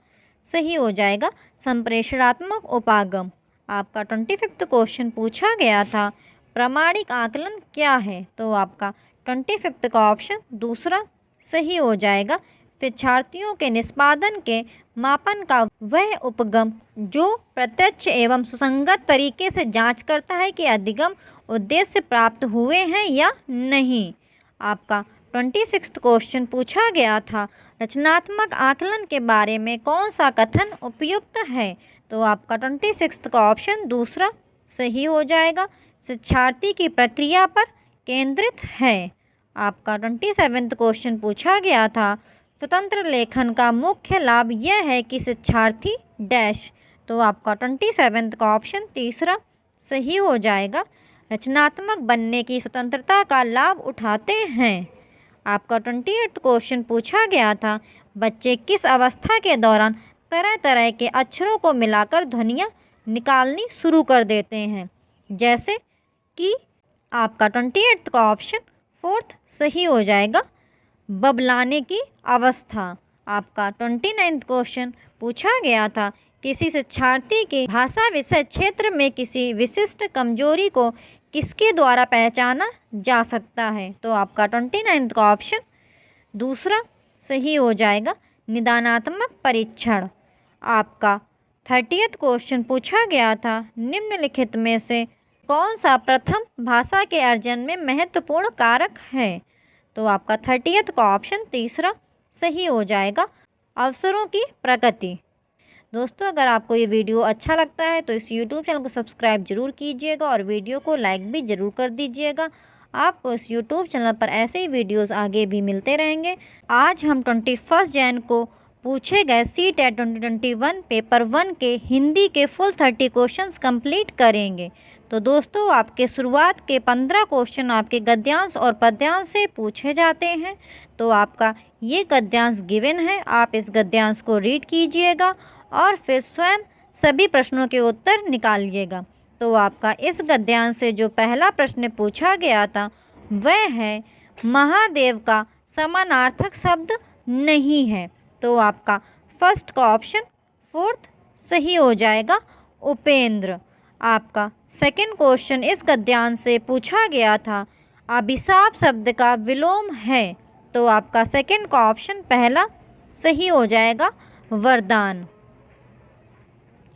Speaker 1: सही हो जाएगा, संप्रेषणात्मक उपागम। आपका 25वां क्वेश्चन पूछा गया था, प्रामाणिक आकलन क्या है? तो आपका 25वां का ऑप्शन दूसरा सही हो जाएगा, शिक्षार्थियों के निष्पादन के मापन का वह उपगम जो प्रत्यक्ष एवं सुसंगत तरीके से जांच करता है कि अधिगम उद्देश्य प्राप्त हुए हैं या नहीं। आपका 26वां क्वेश्चन पूछा गया था, रचनात्मक आकलन के बारे में कौन सा कथन उपयुक्त है? तो आपका 26वां का ऑप्शन दूसरा सही हो जाएगा, शिक्षार्थी की प्रक्रिया पर केंद्रित है। आपका 27वां क्वेश्चन पूछा गया था, स्वतंत्र लेखन का मुख्य लाभ यह है कि शिक्षार्थी डैश। तो आपका 27वां का ऑप्शन तीसरा सही हो जाएगा, रचनात्मक बनने की स्वतंत्रता का लाभ उठाते हैं। आपका 28वां क्वेश्चन पूछा गया था, बच्चे किस अवस्था के दौरान तरह तरह के अक्षरों को मिलाकर ध्वनियाँ निकालनी शुरू कर देते हैं? जैसे कि आपका 28वां का ऑप्शन फोर्थ सही हो जाएगा, बबलाने की अवस्था। आपका 29वां क्वेश्चन पूछा गया था, किसी शिक्षार्थी के भाषा विषय क्षेत्र में किसी विशिष्ट कमजोरी को किसके द्वारा पहचाना जा सकता है? तो आपका 29वां का ऑप्शन दूसरा सही हो जाएगा, निदानात्मक परीक्षण। आपका 30वां क्वेश्चन पूछा गया था, निम्नलिखित में से कौन सा प्रथम भाषा के अर्जन में महत्वपूर्ण कारक है? तो आपका 30वां का ऑप्शन तीसरा सही हो जाएगा, अवसरों की प्रगति। दोस्तों, अगर आपको ये वीडियो अच्छा लगता है तो इस यूट्यूब चैनल को सब्सक्राइब जरूर कीजिएगा और वीडियो को लाइक भी ज़रूर कर दीजिएगा। आपको इस यूट्यूब चैनल पर ऐसे ही वीडियोस आगे भी मिलते रहेंगे। आज हम 21 जैन को पूछे गए CTET 2021 पेपर 1 के हिंदी के फुल 30 क्वेश्चंस कंप्लीट करेंगे। तो दोस्तों, आपके शुरुआत के 15 क्वेश्चन आपके गद्यांश और पद्यांश से पूछे जाते हैं। तो आपका ये गद्यांश गिवन है, आप इस गद्यांश को रीड कीजिएगा और फिर स्वयं सभी प्रश्नों के उत्तर निकालिएगा। तो आपका इस गद्यांश से जो पहला प्रश्न पूछा गया था वह है, महादेव का समानार्थक शब्द नहीं है। तो आपका फर्स्ट का ऑप्शन फोर्थ सही हो जाएगा, उपेंद्र। आपका सेकंड क्वेश्चन इस गद्यांश से पूछा गया था, अभिशाप शब्द का विलोम है। तो आपका सेकंड का ऑप्शन पहला सही हो जाएगा, वरदान।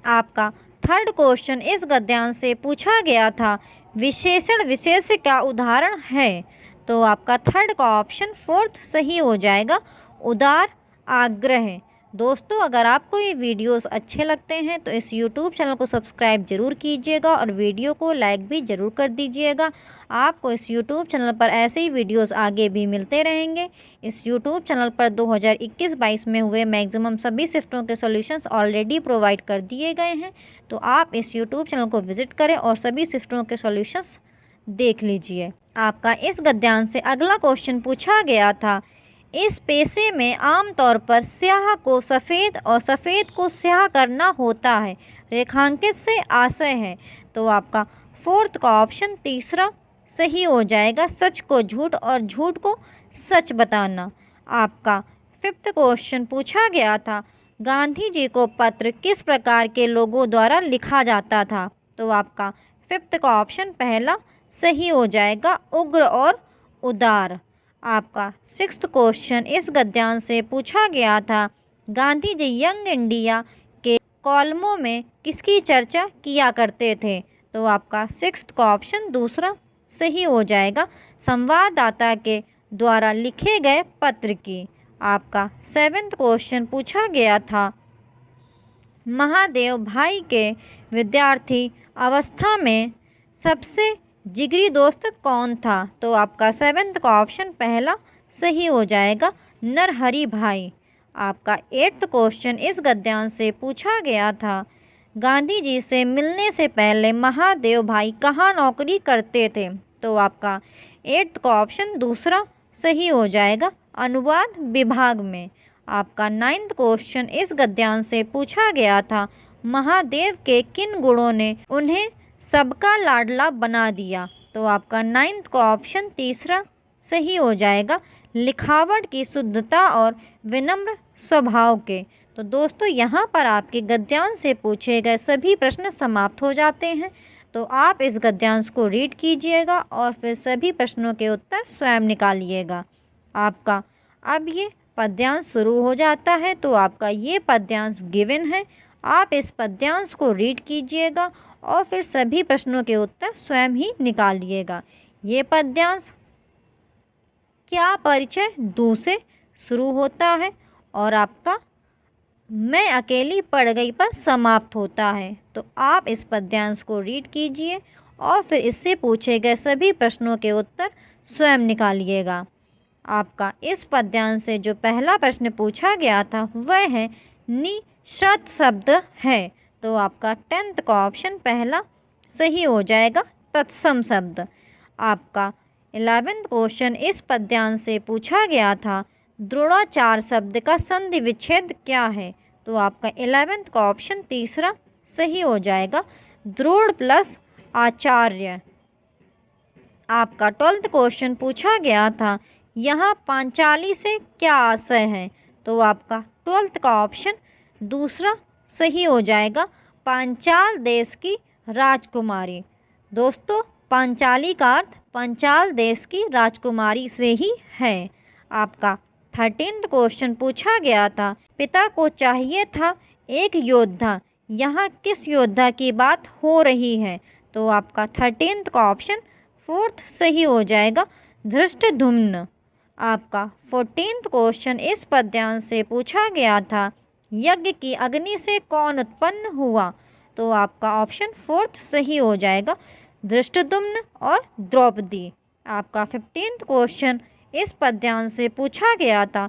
Speaker 1: आपका थर्ड क्वेश्चन इस गद्यांश से पूछा गया था, विशेषण विशेष का उदाहरण है। तो आपका थर्ड का ऑप्शन फोर्थ सही हो जाएगा, उदार आग्रह। दोस्तों, अगर आपको ये वीडियोस अच्छे लगते हैं तो इस यूट्यूब चैनल को सब्सक्राइब जरूर कीजिएगा और वीडियो को लाइक भी ज़रूर कर दीजिएगा। आपको इस यूट्यूब चैनल पर ऐसे ही वीडियोस आगे भी मिलते रहेंगे। इस यूट्यूब चैनल पर 2021-22 में हुए मैक्सिमम सभी शिफ्टों के सॉल्यूशंस ऑलरेडी प्रोवाइड कर दिए गए हैं। तो आप इस यूट्यूब चैनल को विजिट करें और सभी शिफ्टों के सॉल्यूशंस देख लीजिए। आपका इस गद्यांश से अगला क्वेश्चन पूछा गया था, इस पेशे में आमतौर पर स्याह को सफ़ेद और सफ़ेद को स्याह करना होता है, रेखांकित से आशय है। तो आपका फोर्थ का ऑप्शन तीसरा सही हो जाएगा, सच को झूठ और झूठ को सच बताना। आपका फिफ्थ क्वेश्चन पूछा गया था, गांधी जी को पत्र किस प्रकार के लोगों द्वारा लिखा जाता था? तो आपका फिफ्थ का ऑप्शन पहला सही हो जाएगा, उग्र और उदार। आपका सिक्स्थ क्वेश्चन इस गद्यांश से पूछा गया था, गांधी जी यंग इंडिया के कॉलमों में किसकी चर्चा किया करते थे? तो आपका सिक्स्थ का ऑप्शन दूसरा सही हो जाएगा, संवाददाता के द्वारा लिखे गए पत्र की। आपका सेवेंथ क्वेश्चन पूछा गया था, महादेव भाई के विद्यार्थी अवस्था में सबसे जिगरी दोस्त कौन था? तो आपका सेवेंथ का ऑप्शन पहला सही हो जाएगा, नरहरि भाई। आपका एट्थ क्वेश्चन इस गद्यांश से पूछा गया था, गांधी जी से मिलने से पहले महादेव भाई कहाँ नौकरी करते थे? तो आपका एट्थ का ऑप्शन दूसरा सही हो जाएगा, अनुवाद विभाग में। आपका 9th क्वेश्चन इस गद्यांश से पूछा गया था, महादेव के किन गुणों ने उन्हें सबका लाडला बना दिया। तो आपका 9th का ऑप्शन तीसरा सही हो जाएगा, लिखावट की शुद्धता और विनम्र स्वभाव के। तो दोस्तों यहाँ पर आपके गद्यांश से पूछे गए सभी प्रश्न समाप्त हो जाते हैं। तो आप इस गद्यांश को रीड कीजिएगा और फिर सभी प्रश्नों के उत्तर स्वयं निकालिएगा। आपका अब ये पद्यांश शुरू हो जाता है। तो आपका ये पद्यांश गिवन है, आप इस पद्यांश को रीड कीजिएगा और फिर सभी प्रश्नों के उत्तर स्वयं ही निकालिएगा। ये पद्यांश क्या परिचय दू से शुरू होता है और आपका मैं अकेली पड़ गई पर समाप्त होता है। तो आप इस पद्यांश को रीड कीजिए और फिर इससे पूछे गए सभी प्रश्नों के उत्तर स्वयं निकालिएगा। आपका इस पद्यांश से जो पहला प्रश्न पूछा गया था वह है निश्रत शब्द है। तो आपका 10th का ऑप्शन पहला सही हो जाएगा, तत्सम शब्द। आपका 11th क्वेश्चन इस पद्यांश से पूछा गया था, द्रोणाचार शब्द का संधि विच्छेद क्या है। तो आपका 11th का ऑप्शन तीसरा सही हो जाएगा, द्रोण प्लस आचार्य। आपका 12th क्वेश्चन पूछा गया था, यहाँ पांचाली से क्या आशय है। तो आपका 12th का ऑप्शन दूसरा सही हो जाएगा, पांचाल देश की राजकुमारी। दोस्तों पांचाली का अर्थ पांचाल देश की राजकुमारी से ही है। आपका 13th क्वेश्चन पूछा गया था, पिता को चाहिए था एक योद्धा, यहाँ किस योद्धा की बात हो रही है। तो आपका 13th का ऑप्शन 4th सही हो जाएगा, धृष्टद्युम्न। आपका 14th क्वेश्चन इस पद्यांश से पूछा गया था, यज्ञ की अग्नि से कौन उत्पन्न हुआ। तो आपका ऑप्शन 4th सही हो जाएगा, धृष्टद्युम्न और द्रौपदी। आपका 15th क्वेश्चन इस पद्यांश से पूछा गया था,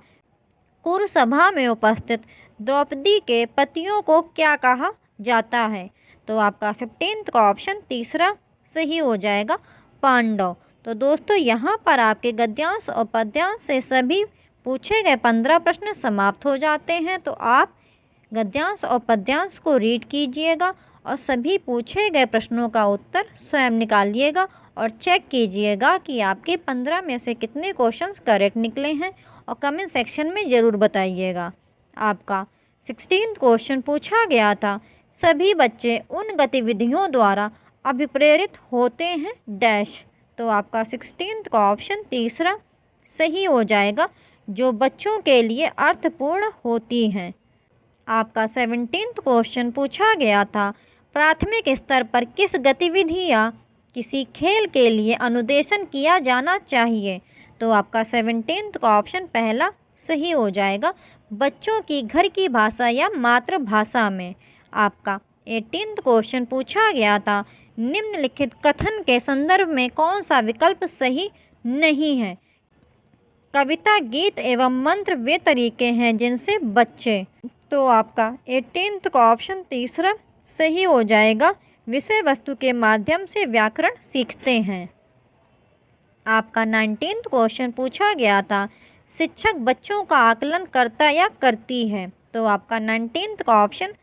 Speaker 1: कुरुसभा में उपस्थित द्रौपदी के पतियों को क्या कहा जाता है। तो आपका 15th का ऑप्शन तीसरा सही हो जाएगा, पांडव। तो दोस्तों यहाँ पर आपके गद्यांश और पद्यांश से सभी पूछे गए 15 प्रश्न समाप्त हो जाते हैं। तो आप गद्यांश और पद्यांश को रीड कीजिएगा और सभी पूछे गए प्रश्नों का उत्तर स्वयं निकालिएगा और चेक कीजिएगा कि आपके 15 में से कितने क्वेश्चंस करेक्ट निकले हैं और कमेंट सेक्शन में ज़रूर बताइएगा। आपका 16th क्वेश्चन पूछा गया था, सभी बच्चे उन गतिविधियों द्वारा अभिप्रेरित होते हैं डैश। तो आपका 16th का ऑप्शन तीसरा सही हो जाएगा, जो बच्चों के लिए अर्थपूर्ण होती हैं। आपका 17th क्वेश्चन पूछा गया था, प्राथमिक स्तर पर किस गतिविधि या किसी खेल के लिए अनुदेशन किया जाना चाहिए। तो आपका 17th का ऑप्शन पहला सही हो जाएगा, बच्चों की घर की भाषा या मातृभाषा में। आपका 18th क्वेश्चन पूछा गया था, निम्नलिखित कथन के संदर्भ में कौन सा विकल्प सही नहीं है। कविता, गीत एवं मंत्र वे तरीके हैं जिनसे बच्चे। तो आपका 18th का ऑप्शन तीसरा सही हो जाएगा, विषय वस्तु के माध्यम से व्याकरण सीखते हैं। आपका 19th क्वेश्चन पूछा गया था, शिक्षक बच्चों का आकलन करता या करती है। तो आपका 19th का ऑप्शन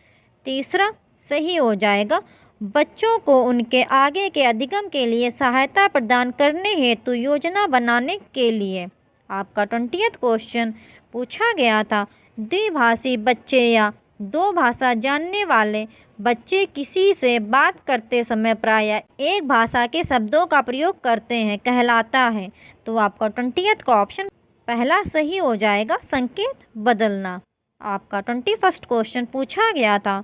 Speaker 1: तीसरा सही हो जाएगा, बच्चों को उनके आगे के अधिगम के लिए सहायता प्रदान करने हेतु योजना बनाने के लिए। आपका 20th क्वेश्चन पूछा गया था, द्विभाषी बच्चे या दो भाषा जानने वाले बच्चे किसी से बात करते समय प्रायः एक भाषा के शब्दों का प्रयोग करते हैं कहलाता है। तो आपका 20th का ऑप्शन पहला सही हो जाएगा, संकेत बदलना। आपका 21st क्वेश्चन पूछा गया था,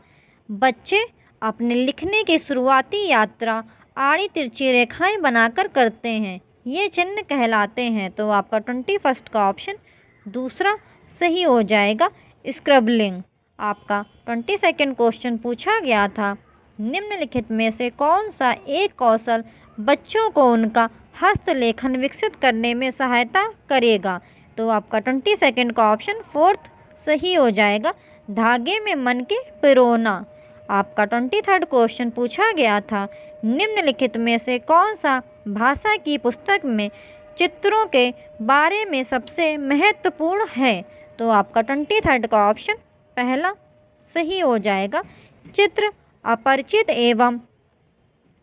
Speaker 1: बच्चे अपने लिखने की शुरुआती यात्रा आड़ी तिरछी रेखाएं बनाकर करते हैं, ये चिन्ह कहलाते हैं। तो आपका 21st का ऑप्शन दूसरा सही हो जाएगा, स्क्रबलिंग। आपका 22nd क्वेश्चन पूछा गया था, निम्नलिखित में से कौन सा एक कौशल बच्चों को उनका हस्तलेखन विकसित करने में सहायता करेगा। तो आपका 22nd का ऑप्शन 4th सही हो जाएगा, धागे में मन के पिरोना। आपका 23rd क्वेश्चन पूछा गया था, निम्नलिखित में से कौन सा भाषा की पुस्तक में चित्रों के बारे में सबसे महत्वपूर्ण है? तो आपका 23rd का ऑप्शन पहला सही हो जाएगा। चित्र अपरिचित एवं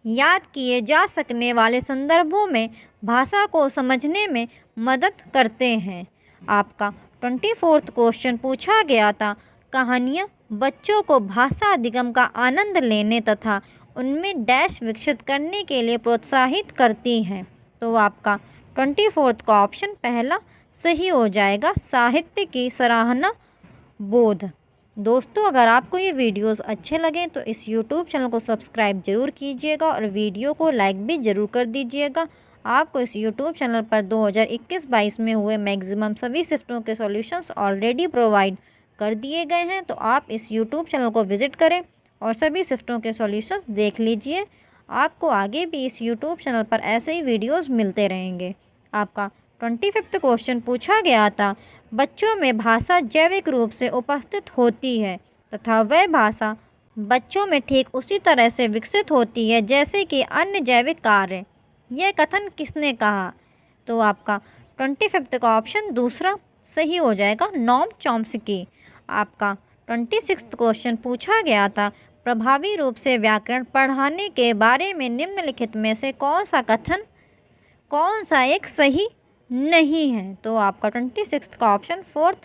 Speaker 1: याद किए जा सकने वाले संदर्भों में भाषा को समझने में मदद करते हैं। आपका 24th क्वेश्चन पूछा गया था, कहानियाँ बच्चों को भाषा अधिगम का आनंद लेने तथा उनमें डैश विकसित करने के लिए प्रोत्साहित करती हैं। तो आपका 24th का ऑप्शन पहला सही हो जाएगा, साहित्य की सराहना बोध। दोस्तों, अगर आपको ये वीडियोस अच्छे लगें तो इस YouTube चैनल को सब्सक्राइब ज़रूर कीजिएगा और वीडियो को लाइक भी ज़रूर कर दीजिएगा। आपको इस YouTube चैनल पर 2021-22 में हुए मैक्सिमम सभी शिफ्टों के सॉल्यूशंस ऑलरेडी प्रोवाइड कर दिए गए हैं, तो आप इस YouTube चैनल को विज़िट करें और सभी शिफ्टों के सॉल्यूशंस देख लीजिए। आपको आगे भी इस YouTube चैनल पर ऐसे ही वीडियोज़ मिलते रहेंगे। आपका 25th क्वेश्चन पूछा गया था, बच्चों में भाषा जैविक रूप से उपस्थित होती है तथा वह भाषा बच्चों में ठीक उसी तरह से विकसित होती है जैसे कि अन्य जैविक कार्य। यह कथन किसने कहा? तो आपका 25th का ऑप्शन दूसरा सही हो जाएगा, नोम चॉम्स्की। आपका 26th क्वेश्चन पूछा गया था, प्रभावी रूप से व्याकरण पढ़ाने के बारे में निम्नलिखित में से कौन सा एक सही नहीं है? तो आपका 26th का ऑप्शन फोर्थ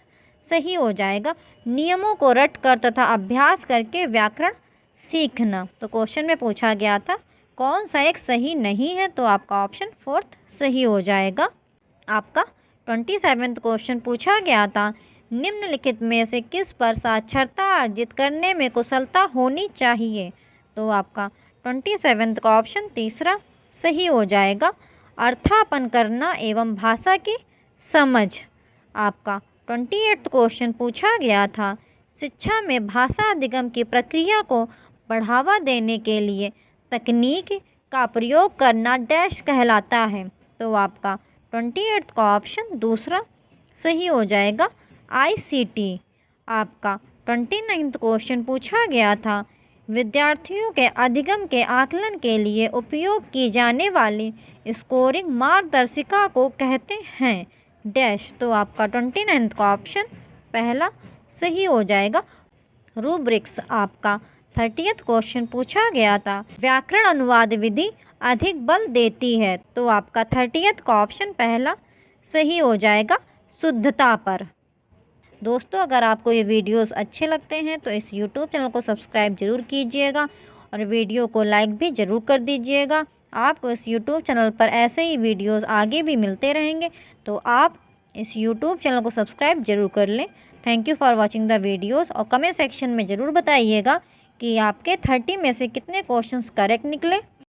Speaker 1: सही हो जाएगा, नियमों को रट कर तथा अभ्यास करके व्याकरण सीखना। तो क्वेश्चन में पूछा गया था कौन सा एक सही नहीं है? तो आपका ऑप्शन फोर्थ सही हो जाएगा। आपका 27th क्वेश्चन पूछा गया था, निम्नलिखित में से किस पर साक्षरता अर्जित करने में कुशलता होनी चाहिए? तो आपका 27th का ऑप्शन तीसरा सही हो जाएगा, अर्थापन करना एवं भाषा की समझ। आपका 28th क्वेश्चन पूछा गया था, शिक्षा में भाषा अधिगम की प्रक्रिया को बढ़ावा देने के लिए तकनीक का प्रयोग करना डैश कहलाता है? तो आपका 28th का ऑप्शन दूसरा सही हो जाएगा, ICT। आपका 29th क्वेश्चन पूछा गया था, विद्यार्थियों के अधिगम के आकलन के लिए उपयोग की जाने वाली स्कोरिंग मार्गदर्शिका को कहते हैं डैश? तो आपका 29th का ऑप्शन पहला सही हो जाएगा, रूब्रिक्स। आपका 30th क्वेश्चन पूछा गया था, व्याकरण अनुवाद विधि अधिक बल देती है? तो आपका 30th का ऑप्शन पहला सही हो जाएगा, शुद्धता पर। दोस्तों, अगर आपको ये वीडियोस अच्छे लगते हैं तो इस YouTube चैनल को सब्सक्राइब ज़रूर कीजिएगा और वीडियो को लाइक भी ज़रूर कर दीजिएगा। आपको इस YouTube चैनल पर ऐसे ही वीडियोस आगे भी मिलते रहेंगे, तो आप इस YouTube चैनल को सब्सक्राइब ज़रूर कर लें। Thank you for watching the videos और कमेंट सेक्शन में ज़रूर बताइएगा कि आपके 30 में से कितने क्वेश्चंस करेक्ट निकले।